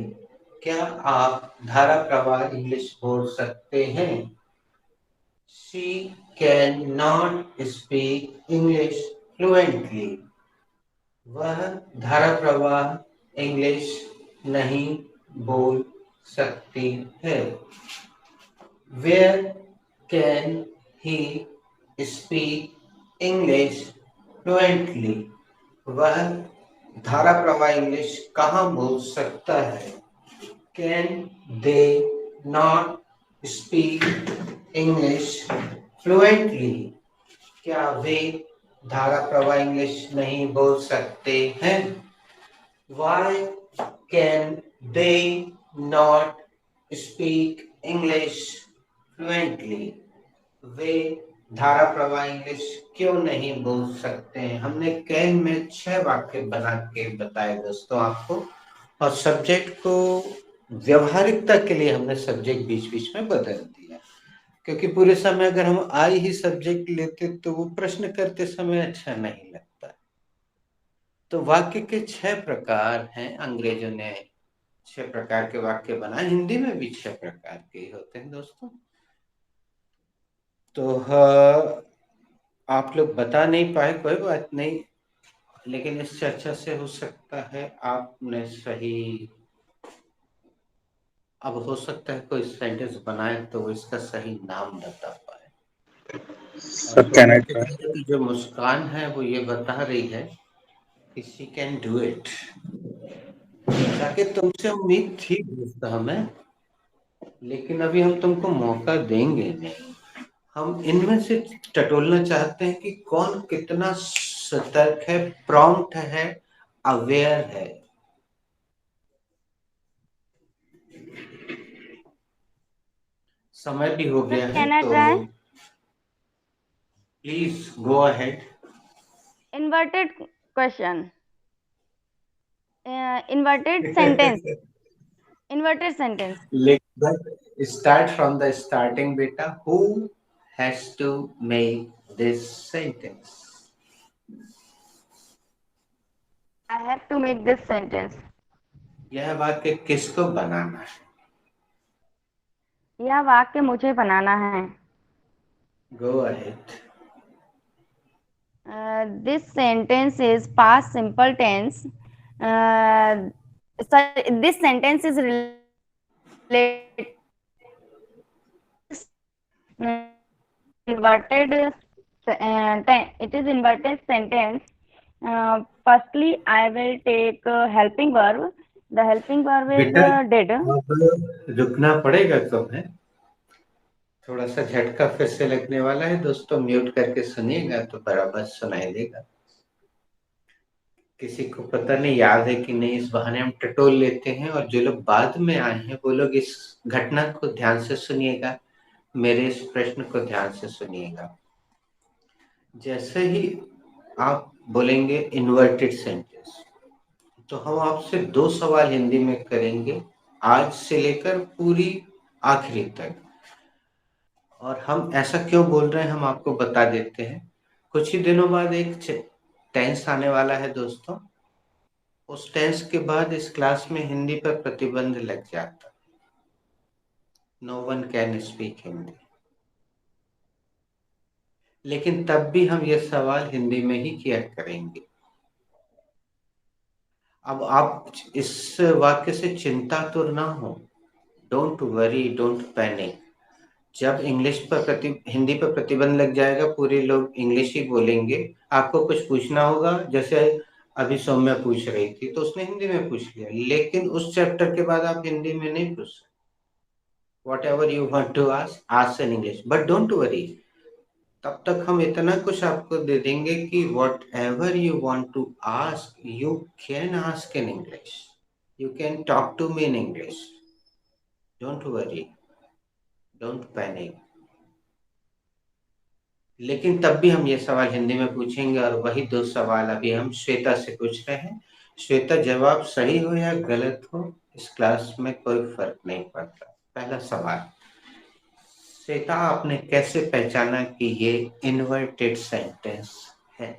क्या आप धारा प्रवाह इंग्लिश बोल सकते हैं? She cannot speak English fluently। वह धारा प्रवाह इंग्लिश नहीं बोल सकती है। Where can he speak English fluently? वह धारा प्रवाह इंग्लिश कहाँ बोल सकता है? Can they not speak English fluently? क्या वे धारा प्रवाह इंग्लिश नहीं बोल सकते हैं? Why can they not speak English fluently? वे धारा प्रवाह इंग्लिश क्यों नहीं बोल सकते हैं? हमने कैन में 6 वाक्य बना के बताए दोस्तों आपको, और सब्जेक्ट को व्यवहारिकता के लिए हमने सब्जेक्ट बीच बीच में बदल दिया, क्योंकि पूरे समय अगर हम आई ही सब्जेक्ट लेते तो वो प्रश्न करते समय अच्छा नहीं लगता। तो वाक्य के 6 प्रकार हैं। अंग्रेजों ने 6 प्रकार के वाक्य बनाए, हिंदी में भी 6 प्रकार के ही होते हैं दोस्तों। तो आप लोग बता नहीं पाए, कोई बात नहीं, लेकिन इस चर्चा से हो सकता है आपने सही, अब हो सकता है कोई सेंटेंस बनाए तो वो इसका सही नाम बता पाए।
Sir,
और
can I
दोनों के
try?
चेहरे की जो मुस्कान है वो ये बता रही है कि शी कैन डू इट। ताकि तुमसे उम्मीद थी दोस्त हमें, लेकिन अभी हम तुमको मौका देंगे नहीं। हम इनमें से टटोलना चाहते हैं कि कौन कितना सतर्क है, प्रॉम्प्ट है, अवेयर है। समय भी हो
Sir,
गया है
can I
तो
try?
Please go ahead.
Inverted question. Inverted sentence. Inverted sentence.
Start from the starting, beta. Who has to make this sentence?
I have to make this sentence.
यह वाक्य किसको बनाना है?
यह वाक्य मुझे बनाना है।
Go ahead.
This sentence is past simple tense. This sentence is related inverted. It is inverted sentence. Firstly, I will take helping verb. The helping verb is
बेटा
did.
अब रुकना पड़ेगा कब है? थोड़ा सा झटका फिर से लगने वाला है दोस्तों, म्यूट करके सुनिएगा तो बराबर सुनाई देगा। किसी को पता नहीं याद है कि नहीं, इस बहाने हम टटोल लेते हैं, और जो लोग बाद में आए हैं वो लोग इस घटना को ध्यान से सुनिएगा, मेरे इस प्रश्न को ध्यान से सुनिएगा। जैसे ही आप बोलेंगे इन्वर्टेड सेंटेंस, तो हम आपसे 2 सवाल हिंदी में करेंगे आज से लेकर पूरी आखिरी तक। और हम ऐसा क्यों बोल रहे हैं हम आपको बता देते हैं। कुछ ही दिनों बाद एक टेंस आने वाला है दोस्तों, उस टेंस के बाद इस क्लास में हिंदी पर प्रतिबंध लग जाता। No one can speak Hindi. लेकिन तब भी हम ये सवाल हिंदी में ही किया करेंगे। अब आप इस वाक्य से चिंतातुर ना हो, डोंट वरी, डोंट पैनिक। जब हिंदी पर प्रतिबंध लग जाएगा, पूरे लोग इंग्लिश ही बोलेंगे, आपको कुछ पूछना होगा, जैसे अभी सौम्या पूछ रही थी तो उसने हिंदी में पूछ लिया, लेकिन उस चैप्टर के बाद आप हिंदी में नहीं पूछ सकते। Whatever you want to ask in English, but don't worry, तब तक हम इतना कुछ आपको दे देंगे कि whatever you want to ask, you can ask in English. You can talk to me in English. Don't worry, don't panic. लेकिन तब भी हम ये सवाल हिंदी में पूछेंगे, और वही 2 सवाल अभी हम श्वेता से पूछ रहे हैं। श्वेता, जवाब सही हो या गलत हो, इस क्लास में कोई फर्क नहीं पड़ता। पहला सवाल, श्वेता, आपने कैसे पहचाना कि ये इन्वर्टेड सेंटेंस है?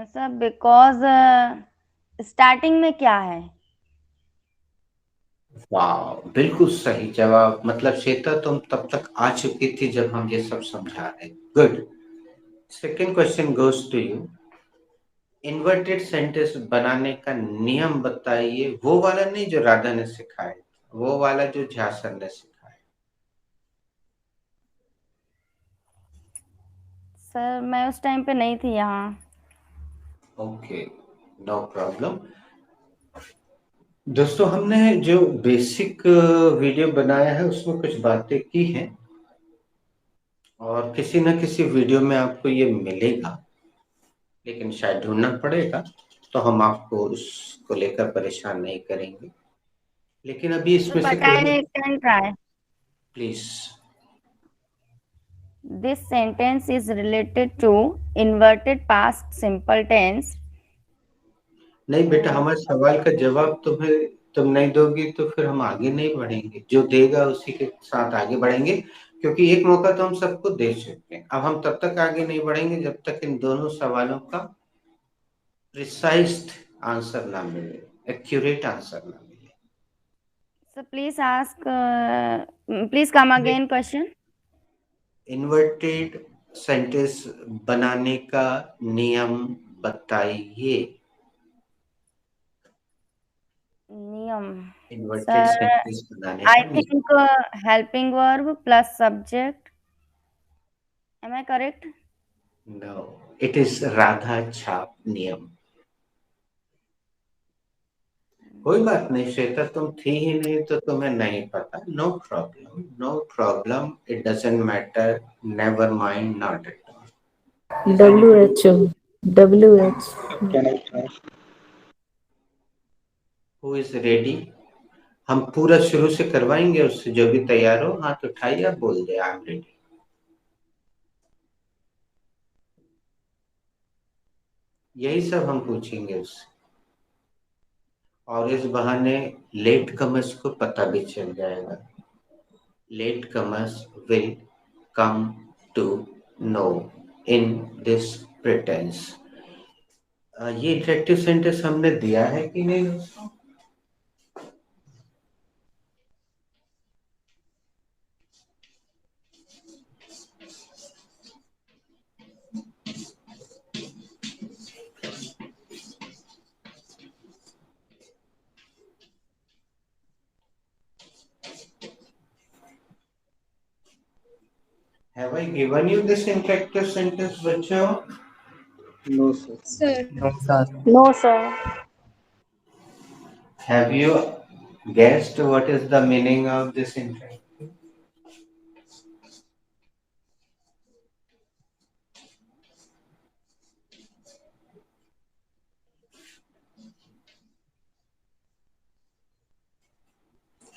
सर बिकॉज स्टार्टिंग में क्या है?
वाह, बिल्कुल सही जवाब। मतलब श्वेता, तुम तब तक आ चुकी थी जब हम ये सब समझा रहे। Good. Second question goes to you. Inverted sentence बनाने का नियम बताइए। वो वाला नहीं जो राधा ने सिखाया, वो वाला जो झा सर ने सिखाया।
सर मैं उस टाइम पे नहीं थी यहाँ।
Okay, no problem. दोस्तों, हमने जो बेसिक वीडियो बनाया है उसमें कुछ बातें की हैं, और किसी न किसी वीडियो में आपको ये मिलेगा, लेकिन शायद ढूंढना पड़ेगा, तो हम आपको उसको लेकर परेशान नहीं करेंगे। लेकिन अभी इसमें से
but I can try.
Please.
This sentence is related to inverted past simple tense.
नहीं बेटा, हमारे सवाल का जवाब तुम नहीं दोगी तो फिर हम आगे नहीं बढ़ेंगे। जो देगा उसी के साथ आगे बढ़ेंगे, क्योंकि एक मौका तो हम सबको दे चुके हैं। अब हम तब तक आगे नहीं बढ़ेंगे जब तक इन दोनों सवालों का प्रिसाइज आंसर ना मिले, एक्यूरेट आंसर ना मिले।
So please come again question.
Inverted sentence बनाने का नियम बताइए।
नियम
इन्वर्टेड
सर,
सेंटेंस बनाने
I
का नियम।
think helping verb plus subject Am I correct?
No, it is Radha छाप नियम. कोई बात नहीं श्वेता, तुम थी ही नहीं तो तुम्हें नहीं पता. No problem, no problem. It doesn't matter. Never mind, not at all.
WHO. WH.
Can I try?
Who is ready? हम पूरा शुरू से करवाएंगे उससे. जो भी तैयार हो हाथ उठाइए, आप बोल दे आई एम रेडी. यही सब हम पूछेंगे उससे, और इस बहाने लेट कमर्स को पता भी चल जाएगा. Late comers will come to know in this pretense. ये इंटरेक्टिव सेंटेंस हमने दिया है कि नहीं दोस्तों? Have I given you this interactive sentence, बच्चों?
No, sir.
Sir,
No, sir.
No, sir.
Have you guessed what is the meaning of this interactive?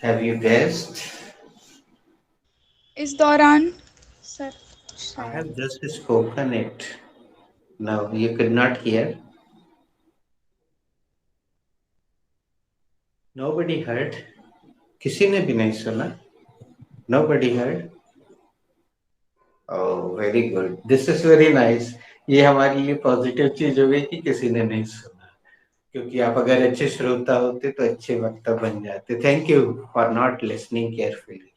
Have you guessed?
इस दौरान सर
I
शायद
have just spoken it. No, you could not hear. Nobody heard. किसी ने भी नहीं सुना. Nobody heard. Oh, very good. This is very nice. ये हमारे लिए पॉजिटिव चीज हो गई कि किसी ने नहीं सुना, क्योंकि आप अगर अच्छे श्रोता होते तो अच्छे वक्ता बन जाते. Thank you for not listening carefully.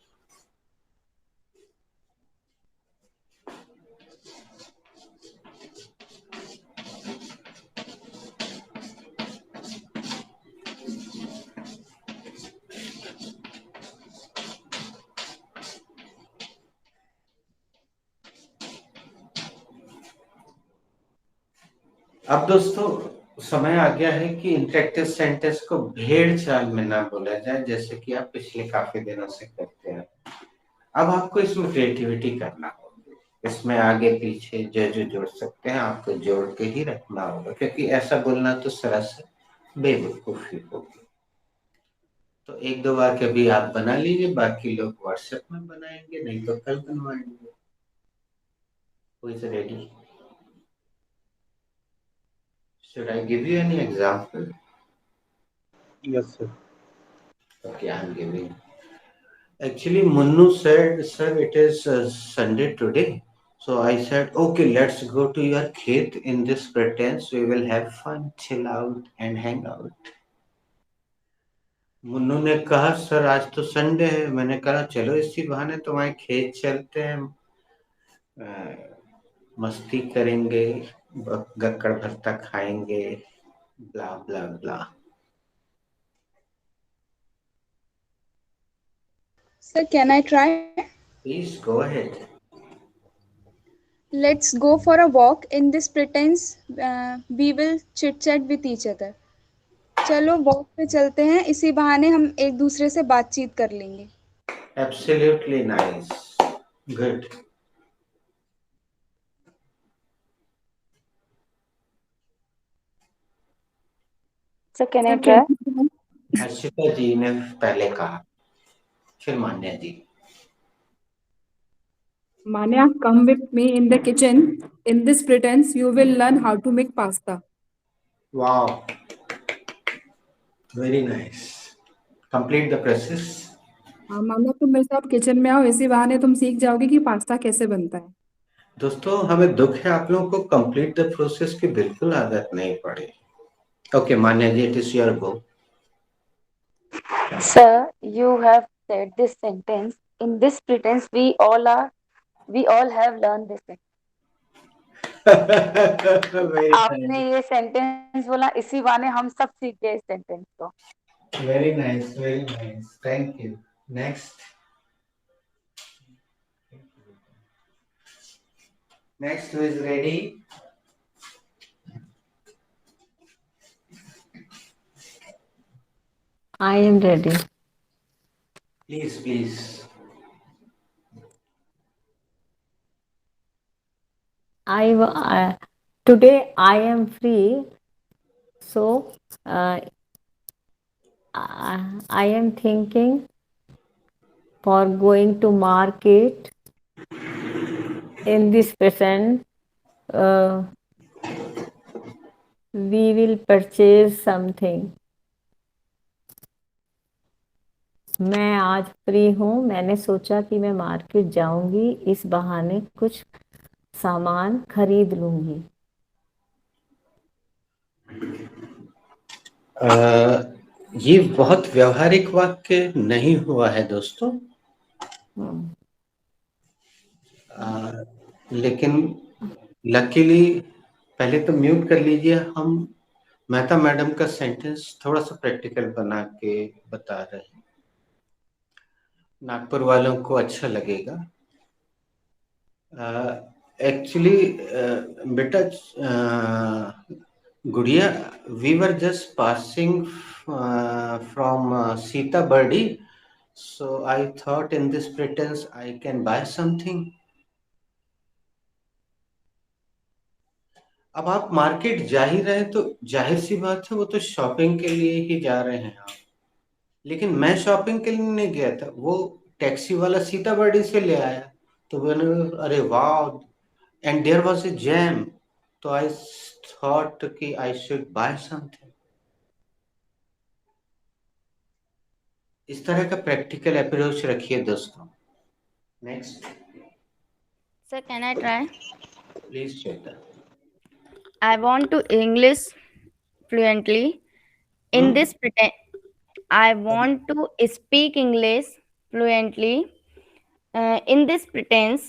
अब दोस्तों समय आ गया है कि इंटरेक्टिव सेंटेंस को भेड़ चाल में ना बोला जाए, जैसे कि आप पिछले काफी दिनों से करते हैं. अब आपको इसमें क्रिएटिविटी करना होगा. इसमें आगे पीछे जो जो जोड़ सकते हैं आपको जोड़ के ही रखना होगा, क्योंकि ऐसा बोलना तो सरासर बेवकूफी होगी. तो एक दो बार कभी आप बना लीजिए, बाकी लोग व्हाट्सएप में बनाएंगे, नहीं तो कल बनवाएंगे. Who is ready? Should I give you any example?
Yes, sir.
Okay, I'm giving. Actually, Munnu said, "Sir, it is Sunday today." So I said, "Okay, let's go to your khet. In this pretense, we will have fun, chill out, and hang out." Munnu ने कहा, "सर, आज तो संडे है." मैंने कहा, "चलो इसी बहाने तुम्हारे खेत चलते हैं, मस्ती करेंगे, गक्कड़ भरता खाएंगे, ब्ला ब्ला ब्ला."
sir, can I try?
Please go ahead.
Let's go for a walk. In this pretense, we will chit chat with each other. चलो वॉक पे चलते हैं, इसी बहाने हम एक दूसरे से बातचीत कर लेंगे.
Absolutely nice. Good.
So can I
Sir,
try?
Harshita जी ने पहले कहा, फिर मान्या जी.
Manya, come with me in the kitchen. In this pretense, you will learn how to make pasta.
Wow. Very nice. Complete the process.
हाँ मान्या, तुम मेरे साथ किचन में आओ, इसी बहाने तुम सीख जाओगे कि पास्ता कैसे बनता है.
दोस्तों हमें दुख है आप लोगों को कंप्लीट द प्रोसेस की बिल्कुल आदत नहीं पड़ी. Okay Manya ji, it is your go.
Sir, you have said this sentence. In this pretense, we all have learned this sentence.
Very
आपने
nice.
ये सेंटेंस बोला, इसी बहाने हम सब सीख गए इस सेंटेंस को.
Very nice. Very nice. Thank you. Next. Next, who is ready?
I am ready.
Please, please.
Today I am free, so I am thinking for going to market in this present. We will purchase something. मैं आज फ्री हूँ, मैंने सोचा कि मैं मार्केट जाऊंगी, इस बहाने कुछ सामान खरीद लूंगी।
ये बहुत व्यवहारिक वाक्य नहीं हुआ है दोस्तों। लेकिन लकीली पहले तो म्यूट कर लीजिए, हम मेहता मैडम का सेंटेंस थोड़ा सा प्रैक्टिकल बना के बता रहे हैं, नागपुर वालों को अच्छा लगेगा। एक्चुअली बेटा गुड़िया, we were just passing from Sita Burdi, so I thought in this pretense I can buy something. अब आप मार्केट जा ही रहे हैं तो जाहिर सी बात है वो तो शॉपिंग के लिए ही जा रहे हैं आप, लेकिन मैं शॉपिंग के लिए नहीं गया था, वो टैक्सी वाला सीताबर्डी से ले आया, तो मैंने अरे वाह, and there was a jam, तो आई थॉट कि आई शुड बाय समथिंग। इस तरह का प्रैक्टिकल अप्रोच रखिए दोस्तों। Next.
Sir, can I try?
Please Shweta.
I want to English fluently. In this I want to speak English fluently. In this pretense,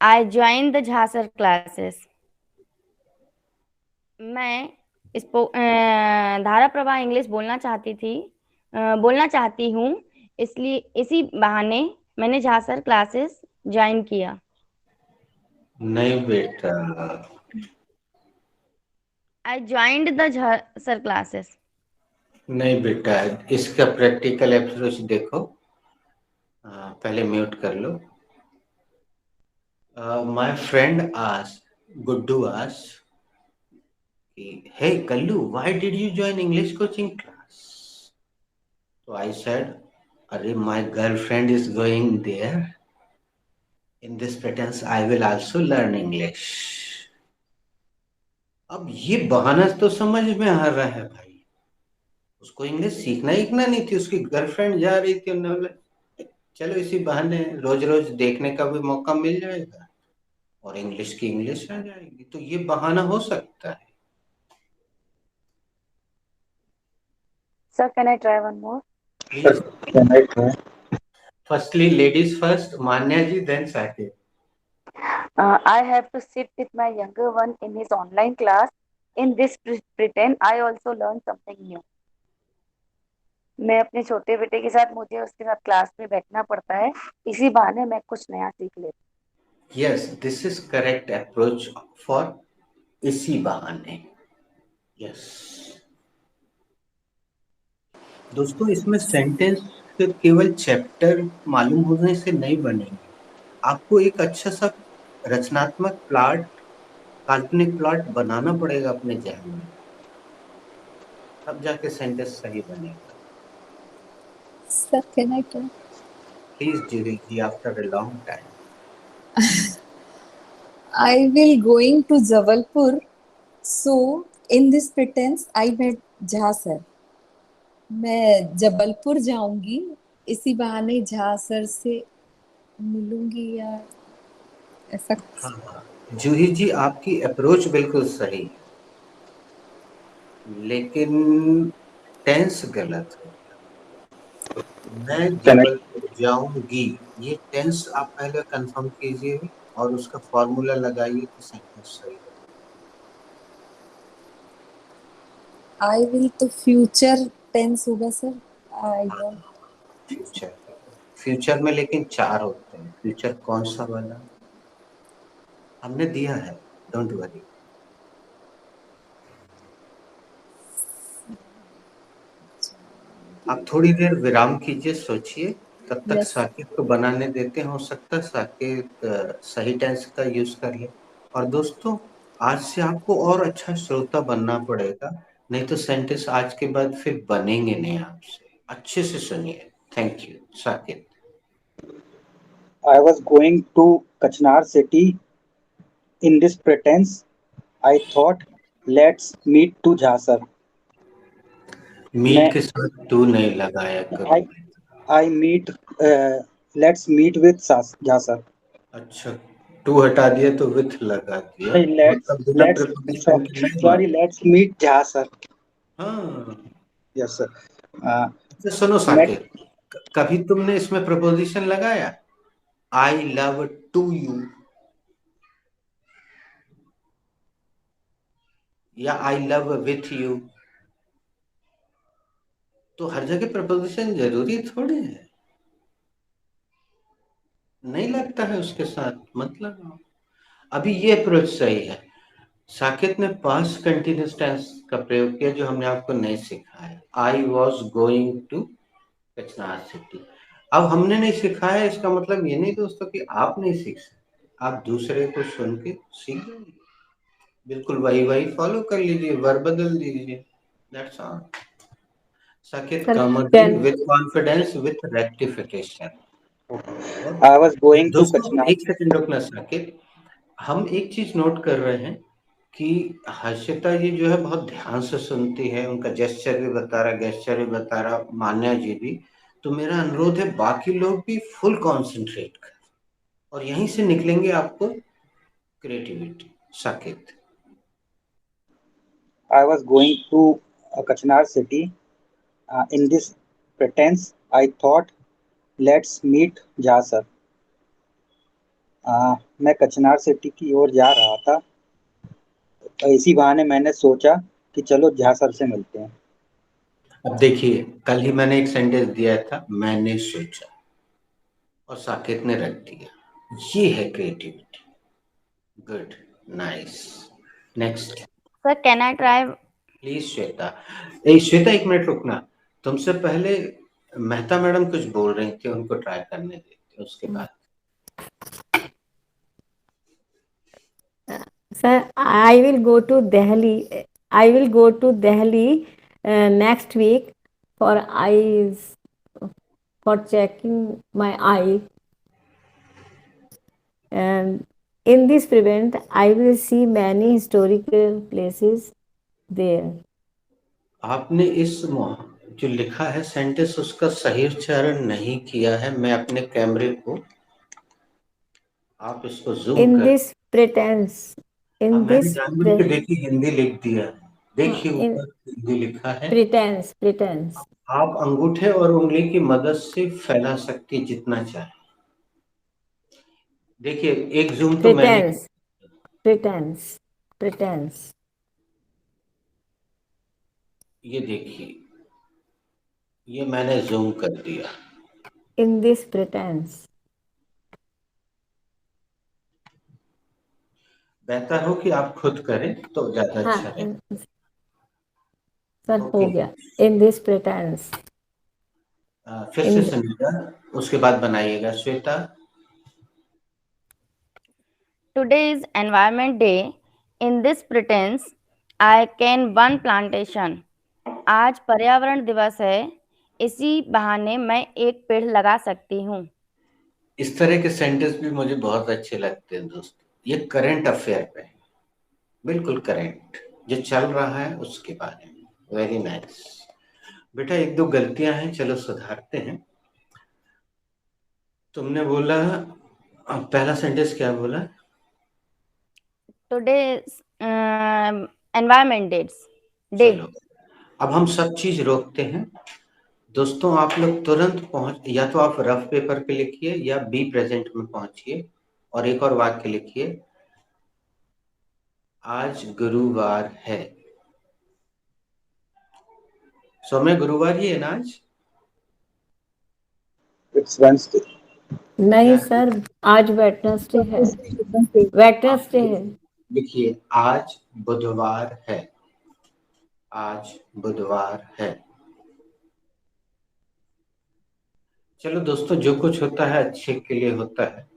I joined the Jhasar classes. मैं धारा प्रवाह इंग्लिश बोलना चाहती हूँ, इसलिए इसी बहाने मैंने झासर क्लासेस ज्वाइन किया।
नहीं बेटा,
I joined the झासर क्लासेस।
नहीं बेटा, इसका प्रैक्टिकल अप्रोच देखो। पहले म्यूट कर लो। My friend asked, Guddu asked, hey Kallu, why did you join English coaching class? So I said, अरे my girlfriend is going there. In this pretense I will also learn English. अब ये बहाना तो समझ में आ रहा है भाई, उसको इंग्लिश सीखना नहीं थी, उसकी गर्लफ्रेंड जा रही थी, उन्होंने चलो इसी बहाने रोज रोज देखने का भी मौका मिल जाएगा और इंग्लिश की इंग्लिश आ जाएगी, तो ये बहाना हो सकता है।
Sir, can I try one more?
Sir, can I try?
Firstly, ladies first, Manya ji, then Sakib.
I have to sit with my younger one in his online class. In this pretend, I also learn something new. मैं अपने छोटे बेटे के साथ, मुझे उसके साथ क्लास में बैठना पड़ता है, इसी बहाने मैं कुछ नया सीख लेती।
Yes, this is correct approach for इसी बहाने। Yes. दोस्तों, इसमें सेंटेंस केवल चैप्टर मालूम होने से नहीं बनेंगे, आपको एक अच्छा सा रचनात्मक प्लॉट, काल्पनिक प्लॉट बनाना पड़ेगा अपने जहन में, तब जाके सेंटेंस सही बनेगा।
Sir, can I try?
Please, Judy ji, after a long time.
I will going to Jabalpur, so in this pretense I met Jha sir. मैं जबलपुर जाऊंगी, इसी बहाने झा सर से मिलूंगी या ऐसा।
हाँ, जूही जी, आपकी अप्रोच बिल्कुल सही, लेकिन टेंस गलत है। मैं जबलपुर जाऊंगी, ये टेंस आप पहले कंफर्म कीजिए और उसका फॉर्मूला लगाइए तो सेंटेंस सही है।
आई विल तो फ्यूचर टेंस होगा सर। आई
फ्यूचर में लेकिन 4 होते हैं, फ्यूचर कौन सा वाला? हमने दिया है, डोंट वरी। आप थोड़ी देर विराम कीजिए, सोचिए, तब तक
Yes.
साकेत को बनाने देते हैं। हो सकता है साकेत सही टेंस का यूज कर ले। और दोस्तों, आज से आपको और अच्छा श्रोता बनना पड़ेगा, नहीं तो सेंटेंस आज के बाद फिर बनेंगे नहीं आपसे। अच्छे से सुनिए। Thank you Saket.
I was going to Kachnar city. In this pretense, I thought, let's meet to Jhasar.
Meet
मैं
के साथ टू नहीं लगाया करो।
I I meet let's meet with Jhasar.
अच्छा, टू हटा दिया तो विथ लगा दिया,
नहीं,
मतलब बिना प्रीपोजिशन के नहीं
sorry,
माना।
let's meet Jhasar.
हाँ,
Yes, sir.
अच्छा सुनो
मैं
साकेत, कभी तुमने इसमें प्रपोजिशन लगाया? आई लव टू यू या आई लव विथ यू, तो हर जगह प्रपोजिशन जरूरी थोड़ी है। नहीं लगता है उसके साथ, मतलब अभी ये अप्रोच सही है। साकेत ने पास्ट कंटिन्यूअस टेंस का प्रयोग किया, जो हमने आपको नहीं सिखाया। आई वॉज गोइंग टू कचनार सिटी। अब हमने नहीं सिखाया, इसका मतलब ये नहीं दोस्तों कि आप नहीं सीख सकते, आप दूसरे को सुन के सीख जाइए, बिल्कुल वही वही फॉलो कर लीजिए, वर्ब बदल दीजिए, that's all. Saket,
sir
come again
can
with confidence, with rectification.
I was going to
दोस्तों
Kachnar.
एक सेकंड रुकना साकेत, हम एक चीज नोट कर रहे हैं कि हर्षिता जी जो है बहुत ध्यान से सुनती है, उनका जेस्चर भी बता रहा, गेस्चर भी बता रहा, मान्या जी भी। तो मेरा अनुरोध है बाकी लोग भी फुल कॉन्सेंट्रेट कर, और यहीं से निकलेंगे आपको creativity. Saket.
I was going to Kachnar city. In this pretense, I thought, let's meet Jhasar. मैं कचनार सिटी की ओर जा रहा था, तो इसी बहाने मैंने सोचा कि चलो झासर से मिलते हैं।
अब देखिए, कल ही मैंने एक सेंटेंस दिया था, मैंने सोचा, और साकेत ने रख दिया। ये है creativity. Good, nice. Next
Sir, can I try?
Please Shweta. ए श्वेता, एक मिनट रुकना, तुमसे पहले मेहता मैडम कुछ बोल रही थी, उनको ट्राई करने देते, उसके बाद।
Sir I will go to Delhi, I will go to Delhi next week for eyes, for checking my eye, and in this event I will see many historical places there.
आपने इस जो लिखा है सेंटेंस, उसका सही उच्चारण नहीं किया है। मैं अपने कैमरे को, आप इसको जूम
in
कर।
this pretense, in
मैंने
this
जानबूझ के देखी हिंदी लिख दिया, देखिए
in
ऊपर हिंदी लिखा है।
pretense
आप अंगूठे और उंगली की मदद से फैला सकती है जितना चाहे। देखिए, एक जूम तो मैंने,
pretense
ये देखिए, ये मैंने जूम कर दिया।
in this pretense.
बेहतर हो कि आप खुद करें तो ज्यादा अच्छा है।
सर हो गया, in this pretense.
फिर से सुनिएगा, उसके बाद बनाइएगा। Shweta.
Today is Environment Day. In this pretense, I can one plantation. आज पर्यावरण दिवस है, इसी बहाने मैं एक पेड़ लगा सकती हूँ।
इस तरह के सेंटेंस भी मुझे बहुत अच्छे लगते हैं दोस्तों। ये करंट अफेयर पे है, बिल्कुल करंट, जो चल रहा है उसके बारे में। Very nice. बेटा, एक दो गलतियां हैं, चलो सुधारते हैं। तुमने बोला, पहला सेंटेंस क्या बोला?
Today environment day.
चलो, अब हम सब चीज रोकते हैं दोस्तों। आप लोग तुरंत पहुंच, या तो आप रफ पेपर पे लिखिए या बी प्रेजेंट में पहुंचिए, और एक और वाक्य लिखिए, आज गुरुवार है। सौम्य, गुरुवार ही है ना आज?
It's Wednesday.
नहीं सर, आज वेटनेसडे है। वेटनेसडे है।
देखिए, आज बुधवार है, आज बुधवार है। चलो दोस्तों, जो कुछ होता है अच्छे के लिए होता है।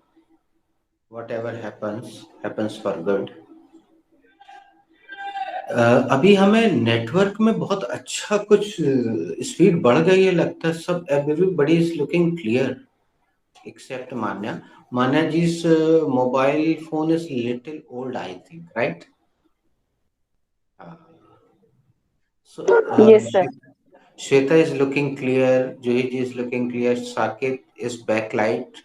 Whatever happens, happens for good. अभी हमें नेटवर्क में बहुत अच्छा कुछ स्पीड बढ़ गई है लगता है। सब everybody is looking clear except Manya. Manya ji's mobile phone is little old, I think, right?
Yes, sir.
Shweta is looking clear, Juhi ji is looking clear, Saket is backlight,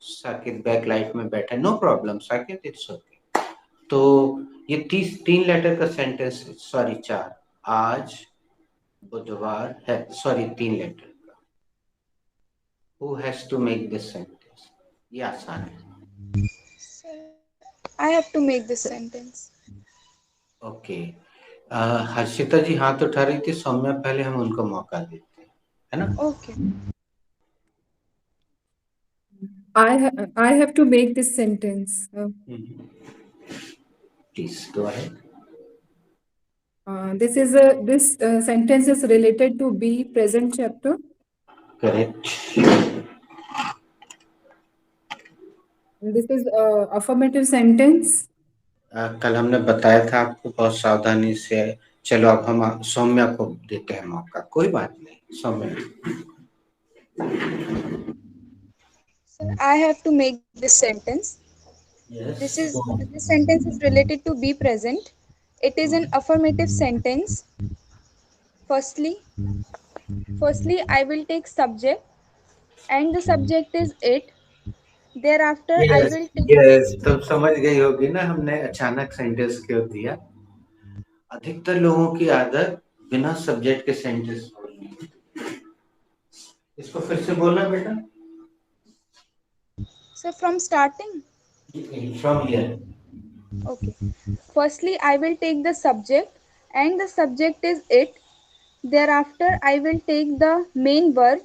Saket backlight में बैठा है, no problem Saket, it's okay. तो ये 3 लेटर का सेंटेंस, सॉरी 4, आज बुधवार है, सॉरी 3 लेटर का। Who has to make this sentence? ये आसान है।
I have to make this sentence.
Okay, Harshita ji हाथ उठा रही थी, सौम्या पहले हम उनको मौका देते हैं, है ना?
Okay.
I have to make this sentence.
Please go ahead.
This sentence is related to be present chapter.
Correct.
This is affirmative sentence.
कल हमने बताया था आपको बहुत सावधानी से। चलो अब हम सौम्या को देते हैं मौका, कोई बात नहीं, Saumya.
Sir, I have to make this sentence.
Yes.
This sentence is related to be present. It is an affirmative sentence. Firstly, I will take subject, and the subject is it. Thereafter, I will take.
Yes, तुम समझ गई होगी ना हमने अचानक सेंटेंस क्यों दिया। अधिकतर लोगों की आदत बिना सब्जेक्ट के सेंटेंस बोलनी है। इसको फिर से बोलना बेटा।
So from starting.
From here.
Okay. Firstly, I will take the subject, and the subject is it. Thereafter, I will take the main verb,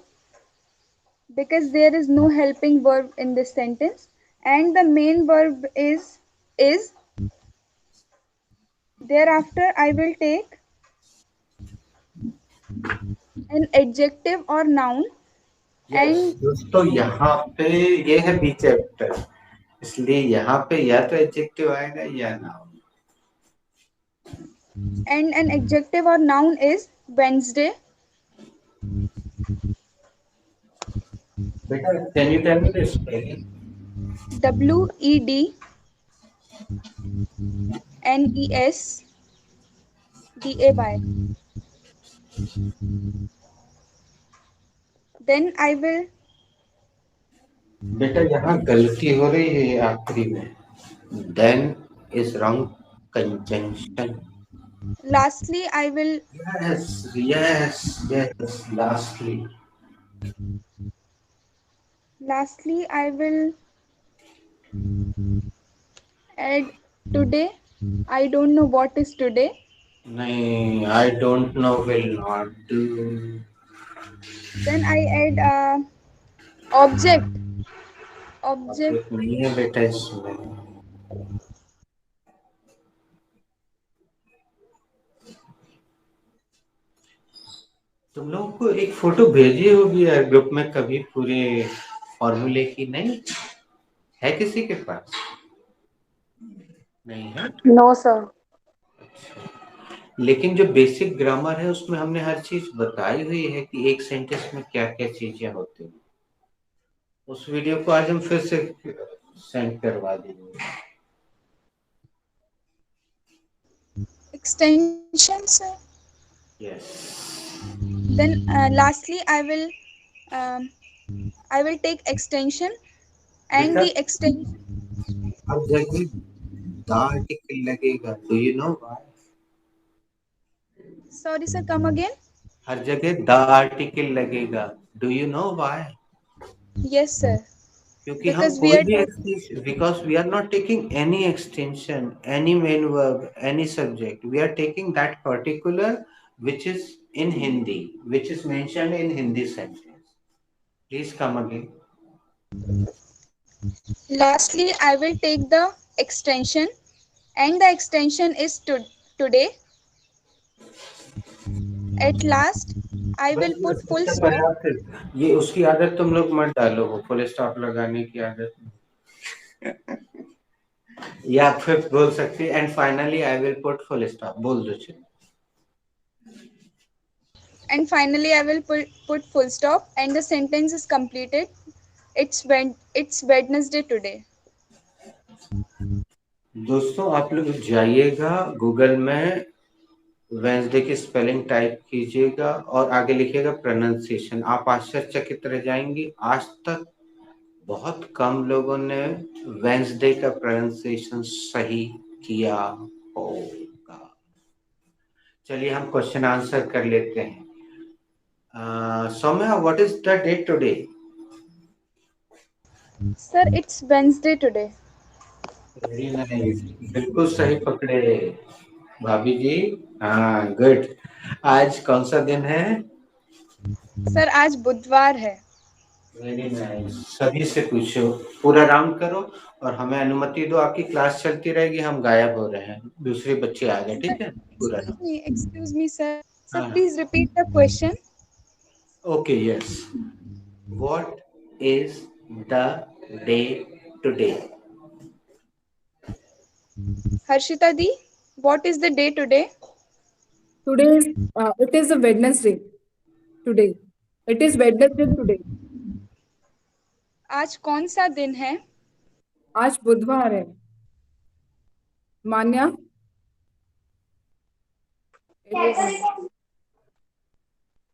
because there is no helping verb in this sentence, and the main verb is. Thereafter, I will take an adjective or noun.
Yes, दोस्तों यहाँ पे ये है बी चैप्टर, इसलिए यहाँ पे या तो एडजेक्टिव आएगा या noun.
And an adjective or noun is Wednesday.
बेटा, can you tell me the spelling?
WEDNESDAY. Then I will.
बेटा यहाँ गलती हो रही है आखिरी में। Then is wrong conjunction.
Lastly, I will.
Yes.
Lastly, I will add today. I don't know what is today.
नहीं, I don't know will not do.
Then I add object. Object
नहीं है बेटा इसमें। तुम लोगों को एक फोटो भेजी होगी यार ग्रुप में कभी, पूरे फॉर्मूले की, नहीं है किसी के पास? नहीं है?
No, sir.
लेकिन जो बेसिक ग्रामर है उसमें हमने हर चीज बताई हुई है कि एक सेंटेंस में क्या क्या चीजें होती हैं। उस वीडियो को आज हम फिर से सेंड करवा देंगे।
extension, sir.
Yes.
Then lastly, I will take extension, and the extension.
अब जगह द आर्टिकल लगेगा, do you know why?
Sorry, sir. Come again.
हर जगह द आर्टिकल लगेगा, do you know why?
Yes, sir.
क्योंकि हम
Because we
कोई
are.
भी because we are not taking any extension, any main verb, any subject. We are taking that particular which is in Hindi, which is mentioned in Hindi sentence. Please come again.
Lastly, I will take the extension, and the extension is today. At last, I will
बस
put
बस
full
इतना
stop.
पर्याप्त है। ये उसकी आदत तुम लोग मत डालो, वो फुल स्टॉप लगाने की आदत। या फिर बोल सकते and finally I will put full stop, बोल दो चलो।
And finally, I will put full stop, and the sentence is completed. It's Wednesday today.
दोस्तों आप लोग जाइएगा गूगल में, वेंसडे की स्पेलिंग टाइप कीजिएगा और आगे लिखिएगा प्रोनाउंसिएशन। आप आश्चर्यचकित रह जाएंगे, आज तक बहुत कम लोगों ने वेंसडे का प्रोनाउंसिएशन सही किया होगा। चलिए हम क्वेश्चन आंसर कर लेते हैं। Saumya, what is the date today?
Sir, it's Wednesday today.
Very nice, बिल्कुल सही पकड़े भाभी जी। हाँ गुड। आज कौन सा दिन है?
सर, आज बुधवार है।
Very nice. सभी से पूछो, पूरा राउंड करो और हमें अनुमति दो, आपकी क्लास चलती रहेगी, हम गायब हो रहे हैं, दूसरे बच्चे आ गए, ठीक है? पूरा round.
Excuse me, sir. Sir,
हाँ
please repeat the question.
Okay yes. What is the day today?
Harshita Di, what is the day today?
Today is it is a Wednesday today. It is Wednesday today.
आज कौन सा दिन है?
आज बुधवार है। मान्या,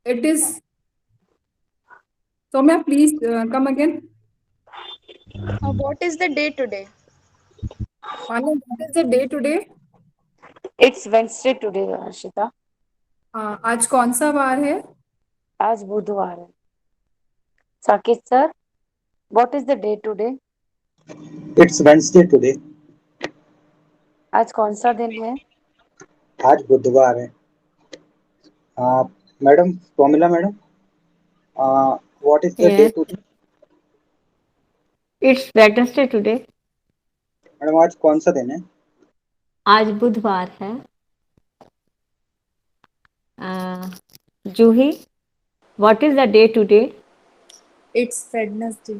it is. Soumya, please come again.
What is the day today?
Manya, what is the day today?
It's Wednesday today, Harshita.
आज कौन सा वार है?
आज बुधवार है। Saqib sir, what is the day today?
It's Wednesday today.
आज कौन सा दिन है?
आज बुधवार है। Madam, Promila madam, what is the day
Yes,
today?
it's Wednesday today.
Madam आज कौन सा दिन है?
आज बुधवार है। जूही, what is the day today?
It's Wednesday.